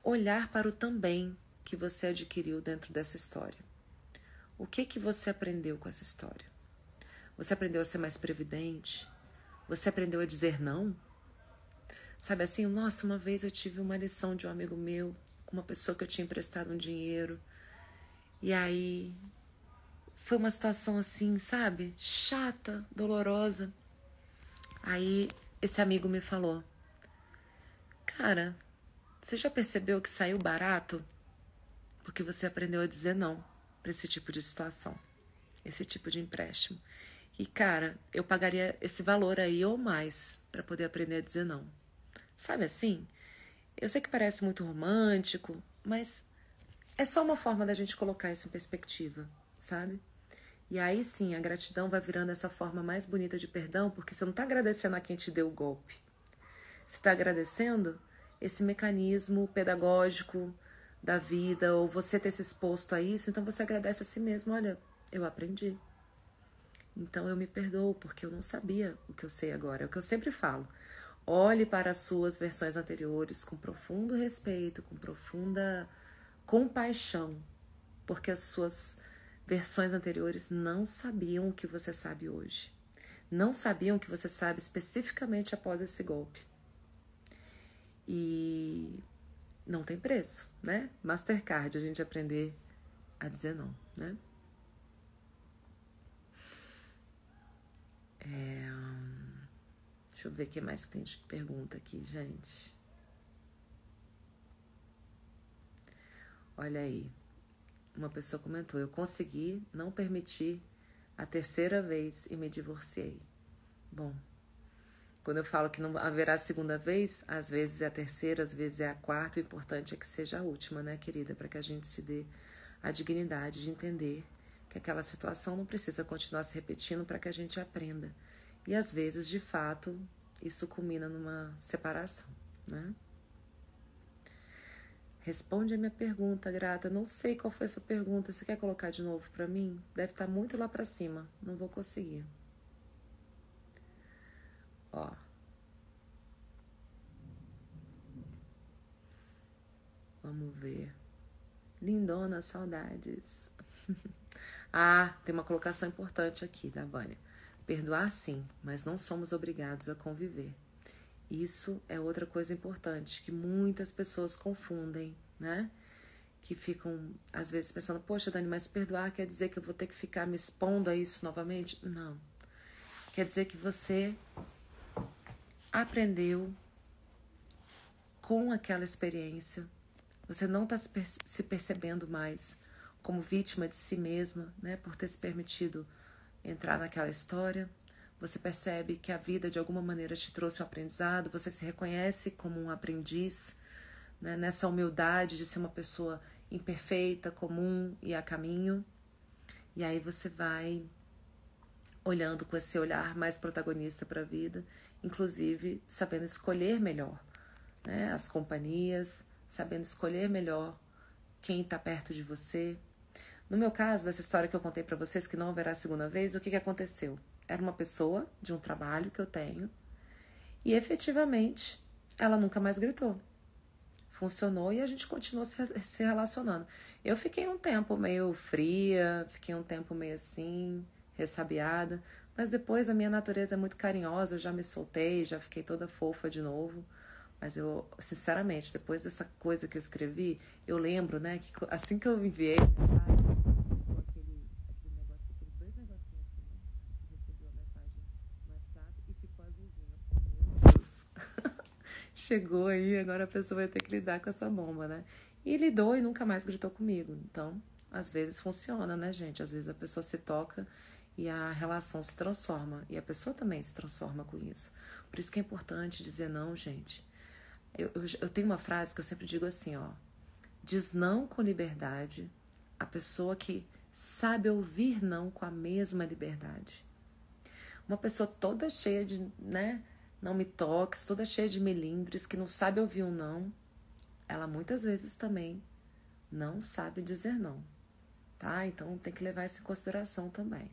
olhar para o também que você adquiriu dentro dessa história. O que você aprendeu com essa história? Você aprendeu a ser mais previdente? Você aprendeu a dizer não? Sabe assim, nossa, uma vez eu tive uma lição de um amigo meu, com uma pessoa que eu tinha emprestado um dinheiro. E aí foi uma situação assim, sabe? Chata, dolorosa. Aí esse amigo me falou: cara, você já percebeu que saiu barato? Porque você aprendeu a dizer não para esse tipo de situação, esse tipo de empréstimo. E cara, eu pagaria esse valor aí ou mais para poder aprender a dizer não. Sabe assim? Eu sei que parece muito romântico, mas é só uma forma da gente colocar isso em perspectiva, sabe? E aí sim, a gratidão vai virando essa forma mais bonita de perdão, porque você não está agradecendo a quem te deu o golpe. Você está agradecendo esse mecanismo pedagógico da vida, ou você ter se exposto a isso, então você agradece a si mesmo. Olha, eu aprendi. Então eu me perdoo, porque eu não sabia o que eu sei agora. É o que eu sempre falo. Olhe para as suas versões anteriores com profundo respeito, com profunda compaixão, porque as suas versões anteriores não sabiam o que você sabe hoje. Não sabiam o que você sabe especificamente após esse golpe. E não tem preço, né? Mastercard, a gente aprender a dizer não, né? Deixa eu ver o que mais tem de pergunta aqui, gente. Olha aí. Uma pessoa comentou: eu consegui não permitir a terceira vez e me divorciei. Bom, quando eu falo que não haverá segunda vez, às vezes é a terceira, às vezes é a quarta. O importante é que seja a última, né, querida? Para que a gente se dê a dignidade de entender que aquela situação não precisa continuar se repetindo para que a gente aprenda. E às vezes, de fato, isso culmina numa separação, né? Responde a minha pergunta, Grata. Não sei qual foi a sua pergunta. Você quer colocar de novo para mim? Deve estar muito lá para cima. Não vou conseguir. Ó. Vamos ver. Lindona, saudades. Tem uma colocação importante aqui, da Vânia. Perdoar sim, mas não somos obrigados a conviver. Isso é outra coisa importante, que muitas pessoas confundem, né? Que ficam, às vezes, pensando: poxa, Dani, mas perdoar quer dizer que eu vou ter que ficar me expondo a isso novamente? Não. Quer dizer que você aprendeu com aquela experiência. Você não está se percebendo mais como vítima de si mesma, né? Por ter se permitido entrar naquela história. Você percebe que a vida de alguma maneira te trouxe um aprendizado, você se reconhece como um aprendiz, né? Nessa humildade de ser uma pessoa imperfeita, comum e a caminho. E aí você vai olhando com esse olhar mais protagonista para a vida, inclusive sabendo escolher melhor, né, as companhias, sabendo escolher melhor quem está perto de você. No meu caso, dessa história que eu contei para vocês, que não haverá segunda vez, o que aconteceu? Era uma pessoa de um trabalho que eu tenho e efetivamente ela nunca mais gritou. Funcionou e a gente continuou se relacionando. Eu fiquei um tempo meio fria, fiquei um tempo meio assim, ressabiada, mas depois a minha natureza é muito carinhosa, eu já me soltei, já fiquei toda fofa de novo. Mas eu, sinceramente, depois dessa coisa que eu escrevi, eu lembro, né, que assim que eu enviei aquele negócio, aqueles dois negocinhos assim, né? Recebi uma mensagem no WhatsApp e ficou azulzinho. Meu Deus. Chegou aí, agora a pessoa vai ter que lidar com essa bomba, né? E lidou e nunca mais gritou comigo. Então, às vezes funciona, né, gente? Às vezes a pessoa se toca e a relação se transforma. E a pessoa também se transforma com isso. Por isso que é importante dizer não, gente. Eu tenho uma frase que eu sempre digo assim, ó. Diz não com liberdade a pessoa que sabe ouvir não com a mesma liberdade. Uma pessoa toda cheia de, né, não me toques, toda cheia de melindres, que não sabe ouvir um não, ela muitas vezes também não sabe dizer não, tá? Então tem que levar isso em consideração também.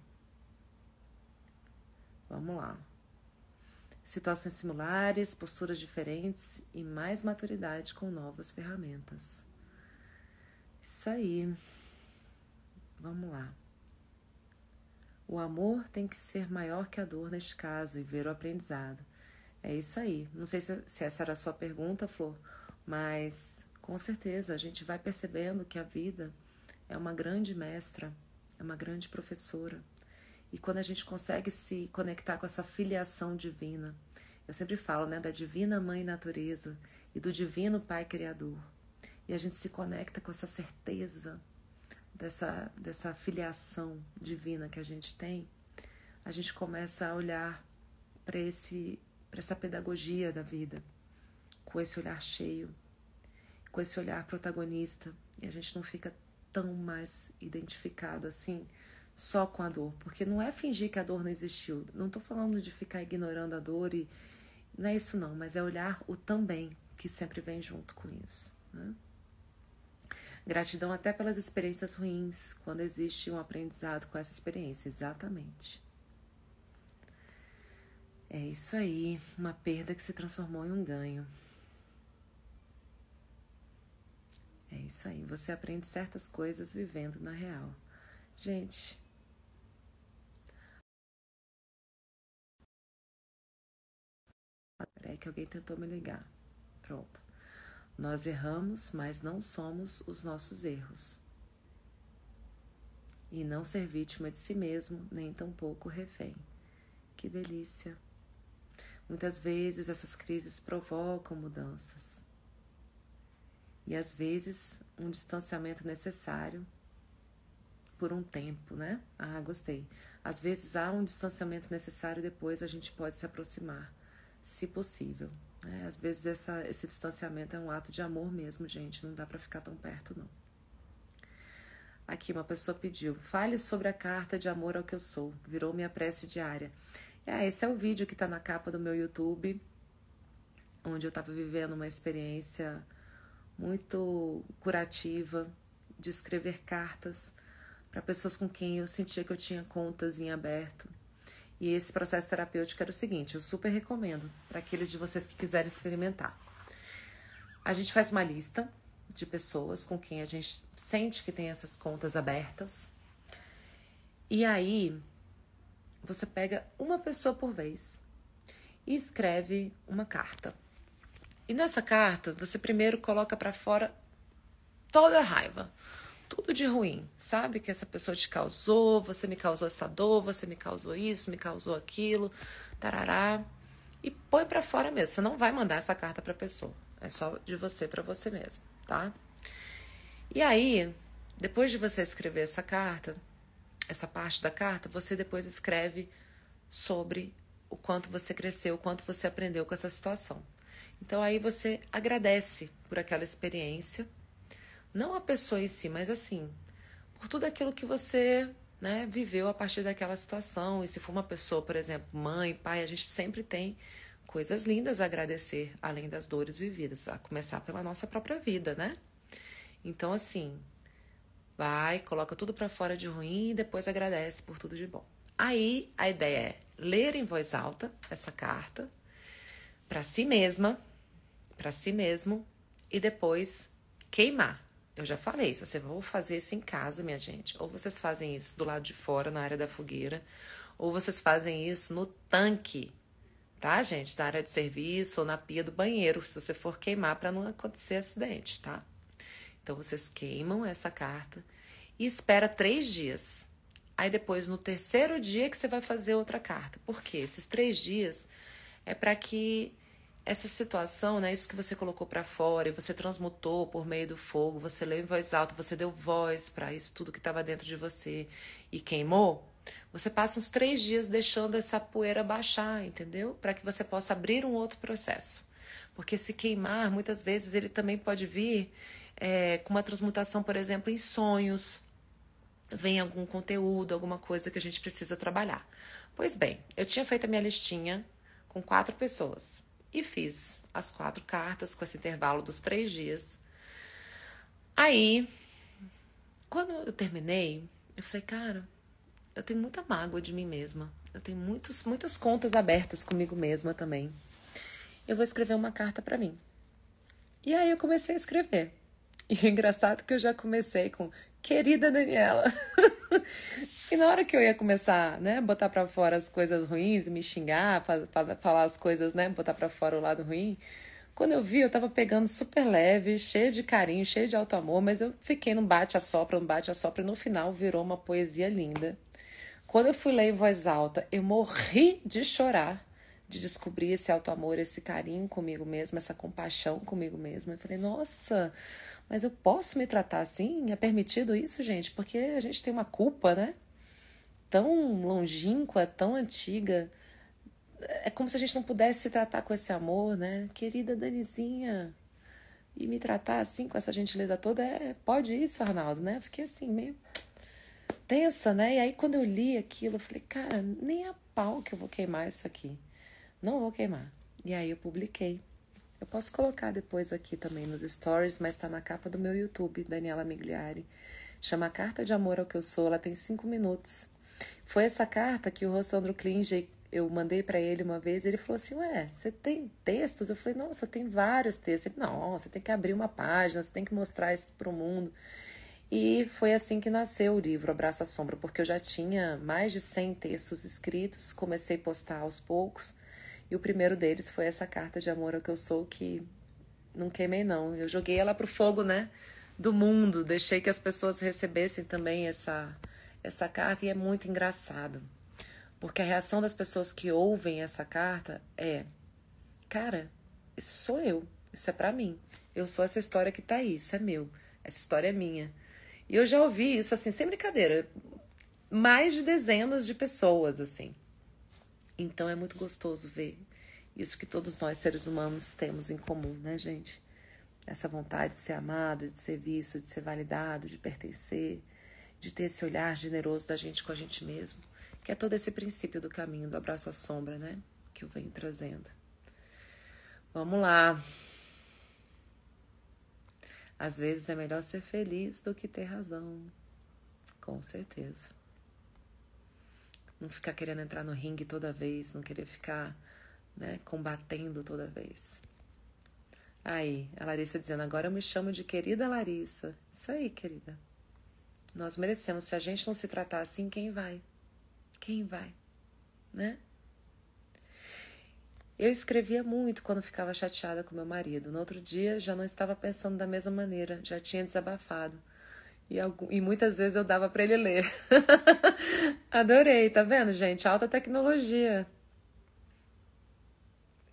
Vamos lá. Situações similares, posturas diferentes e mais maturidade com novas ferramentas. Isso aí. Vamos lá. O amor tem que ser maior que a dor neste caso e ver o aprendizado. É isso aí. Não sei se essa era a sua pergunta, Flor, mas com certeza a gente vai percebendo que a vida é uma grande mestra, é uma grande professora. E quando a gente consegue se conectar com essa filiação divina, eu sempre falo, né, da divina mãe natureza e do divino pai criador. E a gente se conecta com essa certeza dessa filiação divina que a gente tem, a gente começa a olhar para essa pedagogia da vida, com esse olhar cheio, com esse olhar protagonista, e a gente não fica tão mais identificado assim só com a dor, porque não é fingir que a dor não existiu, não estou falando de ficar ignorando a dor, e não é isso não, mas é olhar o também que sempre vem junto com isso, né? Gratidão até pelas experiências ruins, quando existe um aprendizado com essa experiência, exatamente. É isso aí, uma perda que se transformou em um ganho. É isso aí, você aprende certas coisas vivendo na real. Gente, peraí que alguém tentou me ligar. Pronto. Nós erramos, mas não somos os nossos erros. E não ser vítima de si mesmo, nem tampouco refém. Que delícia! Muitas vezes essas crises provocam mudanças. E às vezes um distanciamento necessário por um tempo, né? Ah, gostei. Às vezes há um distanciamento necessário e depois a gente pode se aproximar, se possível, né? Às vezes esse distanciamento é um ato de amor mesmo, gente. Não dá pra ficar tão perto, não. Aqui uma pessoa pediu: fale sobre a carta de amor ao que eu sou. Virou minha prece diária. Esse é o vídeo que tá na capa do meu YouTube, onde eu tava vivendo uma experiência muito curativa de escrever cartas para pessoas com quem eu sentia que eu tinha contas em aberto. E esse processo terapêutico era o seguinte, eu super recomendo para aqueles de vocês que quiserem experimentar. A gente faz uma lista de pessoas com quem a gente sente que tem essas contas abertas. E aí, você pega uma pessoa por vez e escreve uma carta. E nessa carta, você primeiro coloca para fora toda a raiva, tudo de ruim, sabe? Que essa pessoa te causou, você me causou essa dor, você me causou isso, me causou aquilo, tarará. E põe pra fora mesmo. Você não vai mandar essa carta pra pessoa. É só de você pra você mesmo, tá? E aí, depois de você escrever essa carta, essa parte da carta, você depois escreve sobre o quanto você cresceu, o quanto você aprendeu com essa situação. Então aí você agradece por aquela experiência, não a pessoa em si, mas assim, por tudo aquilo que você né, viveu a partir daquela situação. E se for uma pessoa, por exemplo, mãe, pai, a gente sempre tem coisas lindas a agradecer, além das dores vividas, a começar pela nossa própria vida, né? Então, assim, vai, coloca tudo pra fora de ruim e depois agradece por tudo de bom. Aí, a ideia é ler em voz alta essa carta pra si mesma, pra si mesmo, e depois queimar. Eu já falei, se você for fazer isso em casa, minha gente, ou vocês fazem isso do lado de fora, na área da fogueira, ou vocês fazem isso no tanque, tá, gente? Da área de serviço ou na pia do banheiro, se você for queimar para não acontecer acidente, tá? Então, vocês queimam essa carta e espera 3 dias. Aí, depois, no terceiro dia que você vai fazer outra carta. Por quê? Esses 3 dias é para que essa situação, né, isso que você colocou para fora e você transmutou por meio do fogo, você leu em voz alta, você deu voz para isso tudo que estava dentro de você e queimou, você passa uns 3 dias deixando essa poeira baixar, entendeu? Para que você possa abrir um outro processo. Porque se queimar, muitas vezes ele também pode vir com uma transmutação, por exemplo, em sonhos. Vem algum conteúdo, alguma coisa que a gente precisa trabalhar. Pois bem, eu tinha feito a minha listinha com 4 pessoas e fiz as 4 cartas com esse intervalo dos 3 dias. Aí, quando eu terminei, eu falei, cara, eu tenho muita mágoa de mim mesma. Eu tenho muitas contas abertas comigo mesma também. Eu vou escrever uma carta pra mim. E aí eu comecei a escrever. E é engraçado que eu já comecei com querida Daniela. E na hora que eu ia começar, né, botar pra fora as coisas ruins, me xingar, falar as coisas, né, botar pra fora o lado ruim, quando eu vi, eu tava pegando super leve, cheio de carinho, cheio de alto amor, mas eu fiquei num bate-a-sopra, e no final virou uma poesia linda. Quando eu fui ler em voz alta, eu morri de chorar, de descobrir esse alto amor, esse carinho comigo mesma, essa compaixão comigo mesma. Eu falei, nossa, mas eu posso me tratar assim? É permitido isso, gente? Porque a gente tem uma culpa, né? Tão longínqua, tão antiga. É como se a gente não pudesse se tratar com esse amor, né? Querida Danizinha. E me tratar assim, com essa gentileza toda, pode isso, Arnaldo, né? Eu fiquei assim, meio tensa, né? E aí quando eu li aquilo, eu falei, cara, nem a pau que eu vou queimar isso aqui. Não vou queimar. E aí eu publiquei. Eu posso colocar depois aqui também nos stories, mas tá na capa do meu YouTube, Daniela Migliari. Chama Carta de Amor ao Que Eu Sou, ela tem 5 minutos. Foi essa carta que o Rossandro Klinger, eu mandei pra ele uma vez, e ele falou assim, ué, você tem textos? Eu falei, nossa, eu tenho vários textos. Ele, não, você tem que abrir uma página, você tem que mostrar isso pro mundo. E foi assim que nasceu o livro Abraça a Sombra, porque eu já tinha mais de 100 textos escritos, comecei a postar aos poucos, e o primeiro deles foi essa carta de amor ao que eu sou, que não queimei não, eu joguei ela pro fogo, né, do mundo, deixei que as pessoas recebessem também essa carta, e é muito engraçado, porque a reação das pessoas que ouvem essa carta é, cara, isso sou eu, isso é pra mim, eu sou essa história que tá aí, isso é meu, essa história é minha. E eu já ouvi isso, assim, sem brincadeira, mais de dezenas de pessoas, assim. Então é muito gostoso ver isso que todos nós, seres humanos, temos em comum, né, gente? Essa vontade de ser amado, de ser visto, de ser validado, de pertencer, de ter esse olhar generoso da gente com a gente mesmo, que é todo esse princípio do caminho, do abraço à sombra, né? Que eu venho trazendo. Vamos lá. Às vezes é melhor ser feliz do que ter razão. Com certeza. Não ficar querendo entrar no ringue toda vez, não querer ficar, né, combatendo toda vez. Aí, a Larissa dizendo, agora eu me chamo de querida Larissa. Isso aí, querida. Nós merecemos. Se a gente não se tratar assim, quem vai? Quem vai? Né? Eu escrevia muito quando ficava chateada com meu marido. No outro dia, já não estava pensando da mesma maneira. Já tinha desabafado. E muitas vezes eu dava para ele ler. Adorei, tá vendo, gente? Alta tecnologia.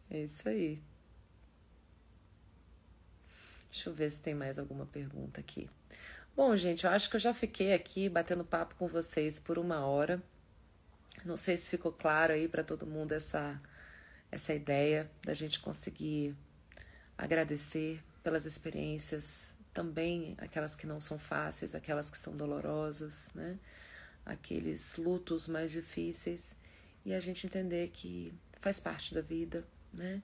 É isso aí. Deixa eu ver se tem mais alguma pergunta aqui. Bom, gente, eu acho que eu já fiquei aqui batendo papo com vocês por 1 hora. Não sei se ficou claro aí para todo mundo essa ideia da gente conseguir agradecer pelas experiências, também aquelas que não são fáceis, aquelas que são dolorosas, né? aqueles lutos mais difíceis e a gente entender que faz parte da vida, né?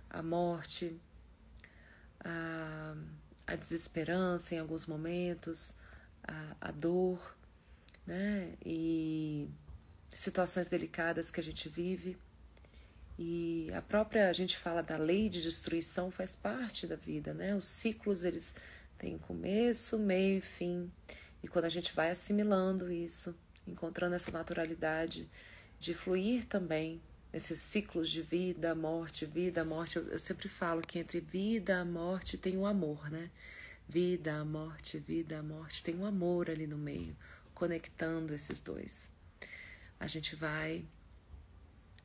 A morte, a desesperança em alguns momentos, a dor, né? E situações delicadas que a gente vive. E a gente fala da lei de destruição, faz parte da vida, né? Os ciclos, eles têm começo, meio e fim. E quando a gente vai assimilando isso, encontrando essa naturalidade de fluir também nesses ciclos de vida, morte, eu sempre falo que entre vida e morte tem o amor, né? Vida, morte, tem um amor ali no meio, conectando esses dois. A gente vai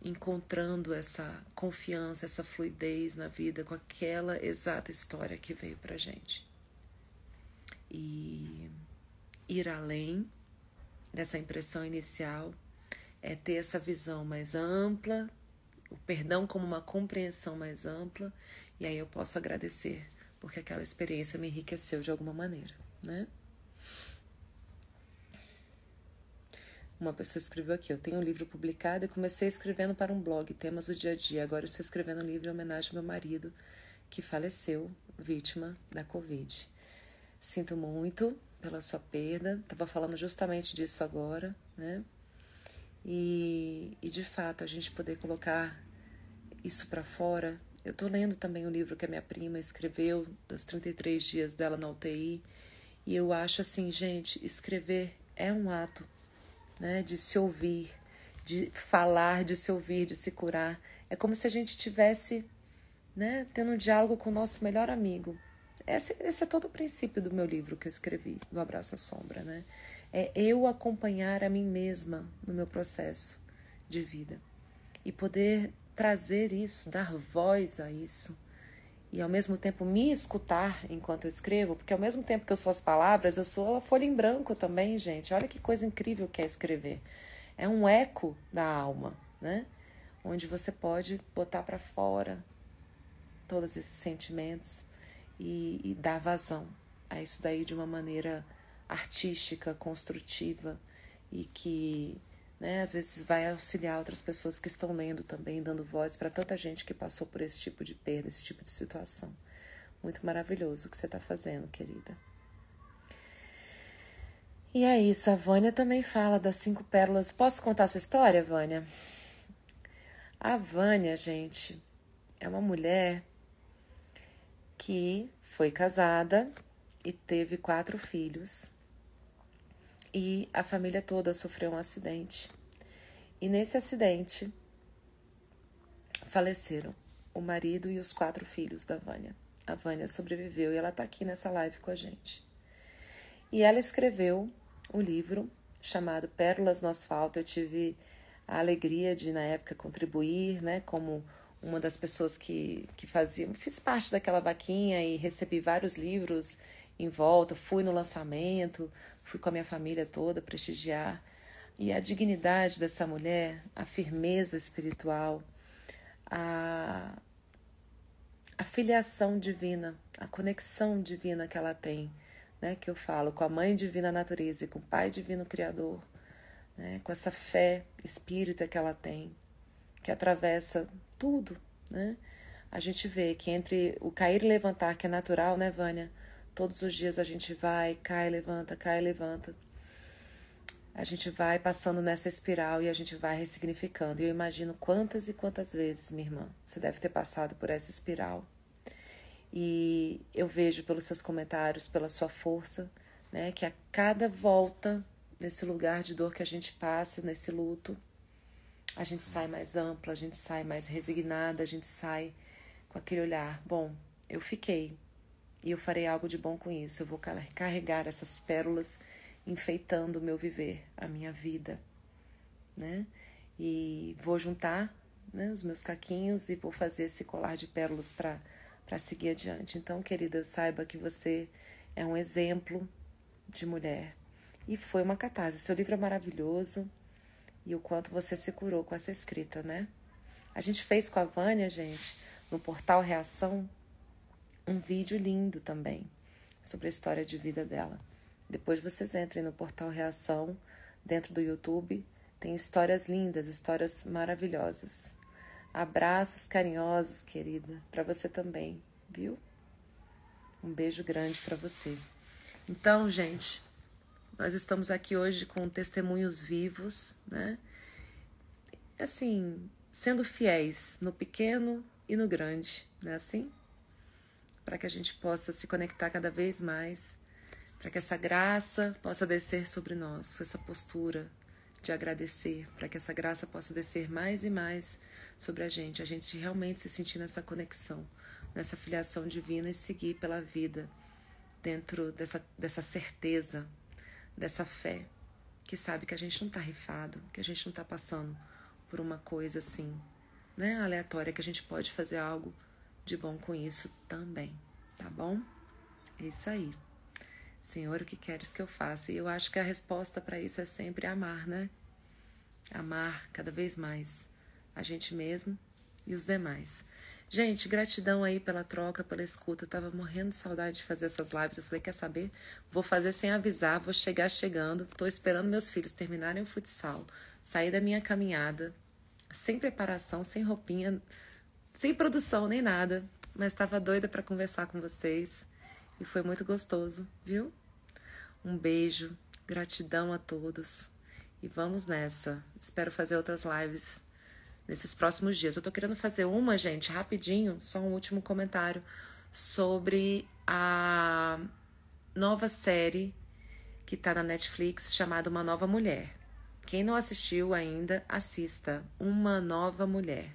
encontrando essa confiança, essa fluidez na vida com aquela exata história que veio pra gente. E ir além dessa impressão inicial é ter essa visão mais ampla, o perdão como uma compreensão mais ampla, e aí eu posso agradecer, porque aquela experiência me enriqueceu de alguma maneira, né? Uma pessoa escreveu aqui: eu tenho um livro publicado e comecei escrevendo para um blog, temas do dia a dia. Agora eu estou escrevendo um livro em homenagem ao meu marido, que faleceu, vítima da Covid. Sinto muito pela sua perda. Estava falando justamente disso agora, né? E de fato, a gente poder colocar isso para fora. Eu estou lendo também um livro que a minha prima escreveu, dos 33 dias dela na UTI. E eu acho assim, gente, escrever é um ato, né, de se ouvir, de falar, de se ouvir, de se curar. É como se a gente estivesse, né, tendo um diálogo com o nosso melhor amigo. Esse é todo o princípio do meu livro que eu escrevi, do Abraço à Sombra, né? É eu acompanhar a mim mesma no meu processo de vida e poder trazer isso, dar voz a isso e ao mesmo tempo me escutar enquanto eu escrevo, porque ao mesmo tempo que eu sou as palavras, eu sou a folha em branco também, gente. Olha que coisa incrível que é escrever. É um eco da alma, né? Onde você pode botar para fora todos esses sentimentos e dar vazão a isso daí de uma maneira artística, construtiva e que, né, às vezes vai auxiliar outras pessoas que estão lendo também, dando voz para tanta gente que passou por esse tipo de perda, esse tipo de situação. Muito maravilhoso o que você está fazendo, querida. E é isso, a Vânia também fala das 5 pérolas. Posso contar a sua história, Vânia? A Vânia, gente, é uma mulher que foi casada e teve 4 filhos. E a família toda sofreu um acidente. E nesse acidente faleceram o marido e os 4 filhos da Vânia. A Vânia sobreviveu e ela está aqui nessa live com a gente. E ela escreveu um livro chamado Pérolas no Asfalto. Eu tive a alegria de, na época, contribuir, né, como uma das pessoas que fiz parte daquela vaquinha e recebi vários livros em volta, fui no lançamento, fui com a minha família toda prestigiar. E a dignidade dessa mulher, a firmeza espiritual, a filiação divina, a conexão divina que ela tem, né, que eu falo, com a Mãe Divina Natureza e com o Pai Divino Criador, né, com essa fé espírita que ela tem, que atravessa tudo, né? A gente vê que entre o cair e levantar, que é natural, né, Vânia? Todos os dias a gente vai, cai, levanta, cai, levanta. A gente vai passando nessa espiral e a gente vai ressignificando. E eu imagino quantas e quantas vezes, minha irmã, você deve ter passado por essa espiral. E eu vejo pelos seus comentários, pela sua força, né, que a cada volta nesse lugar de dor que a gente passa, nesse luto, a gente sai mais ampla, a gente sai mais resignada, a gente sai com aquele olhar, bom, eu fiquei e eu farei algo de bom com isso, eu vou carregar essas pérolas enfeitando o meu viver, a minha vida, né? E vou juntar, né, os meus caquinhos e vou fazer esse colar de pérolas para seguir adiante. Então, querida, saiba que você é um exemplo de mulher. E foi uma catarse. Seu livro é maravilhoso. E o quanto você se curou com essa escrita, né? A gente fez com a Vânia, gente, no Portal Reação, um vídeo lindo também sobre a história de vida dela. Depois vocês entrem no Portal Reação, dentro do YouTube. Tem histórias lindas, histórias maravilhosas. Abraços carinhosos, querida, para você também, viu? Um beijo grande para você. Então, gente, nós estamos aqui hoje com testemunhos vivos, né? Assim, sendo fiéis no pequeno e no grande, não é assim? Para que a gente possa se conectar cada vez mais, para que essa graça possa descer sobre nós, essa postura de agradecer, para que essa graça possa descer mais e mais sobre a gente realmente se sentir nessa conexão, nessa filiação divina e seguir pela vida dentro dessa certeza, dessa fé, que sabe que a gente não está rifado, que a gente não está passando por uma coisa assim, né, aleatória, que a gente pode fazer algo de bom com isso também, tá bom? É isso aí. Senhor, o que queres que eu faça? E eu acho que a resposta para isso é sempre amar, né? Amar cada vez mais a gente mesmo e os demais. Gente, gratidão aí pela troca, pela escuta. Eu tava morrendo de saudade de fazer essas lives. Eu falei, quer saber? Vou fazer sem avisar, vou chegar chegando. Tô esperando meus filhos terminarem o futsal, sair da minha caminhada, sem preparação, sem roupinha, sem produção nem nada. Mas tava doida para conversar com vocês. E foi muito gostoso, viu? Um beijo, gratidão a todos. E vamos nessa. Espero fazer outras lives nesses próximos dias. Eu tô querendo fazer uma, gente, rapidinho, só um último comentário sobre a nova série que tá na Netflix chamada Uma Nova Mulher. Quem não assistiu ainda, assista Uma Nova Mulher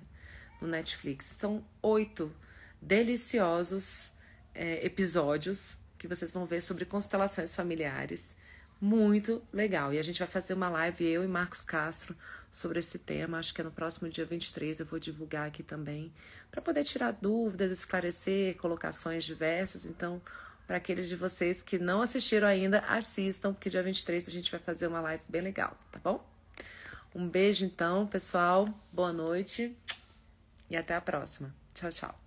no Netflix. São 8 deliciosos episódios que vocês vão ver sobre constelações familiares. Muito legal. E a gente vai fazer uma live, eu e Marcos Castro, sobre esse tema. Acho que é no próximo dia 23, eu vou divulgar aqui também, para poder tirar dúvidas, esclarecer colocações diversas. Então, para aqueles de vocês que não assistiram ainda, assistam, porque dia 23 a gente vai fazer uma live bem legal, tá bom? Um beijo então, pessoal. Boa noite e até a próxima. Tchau, tchau.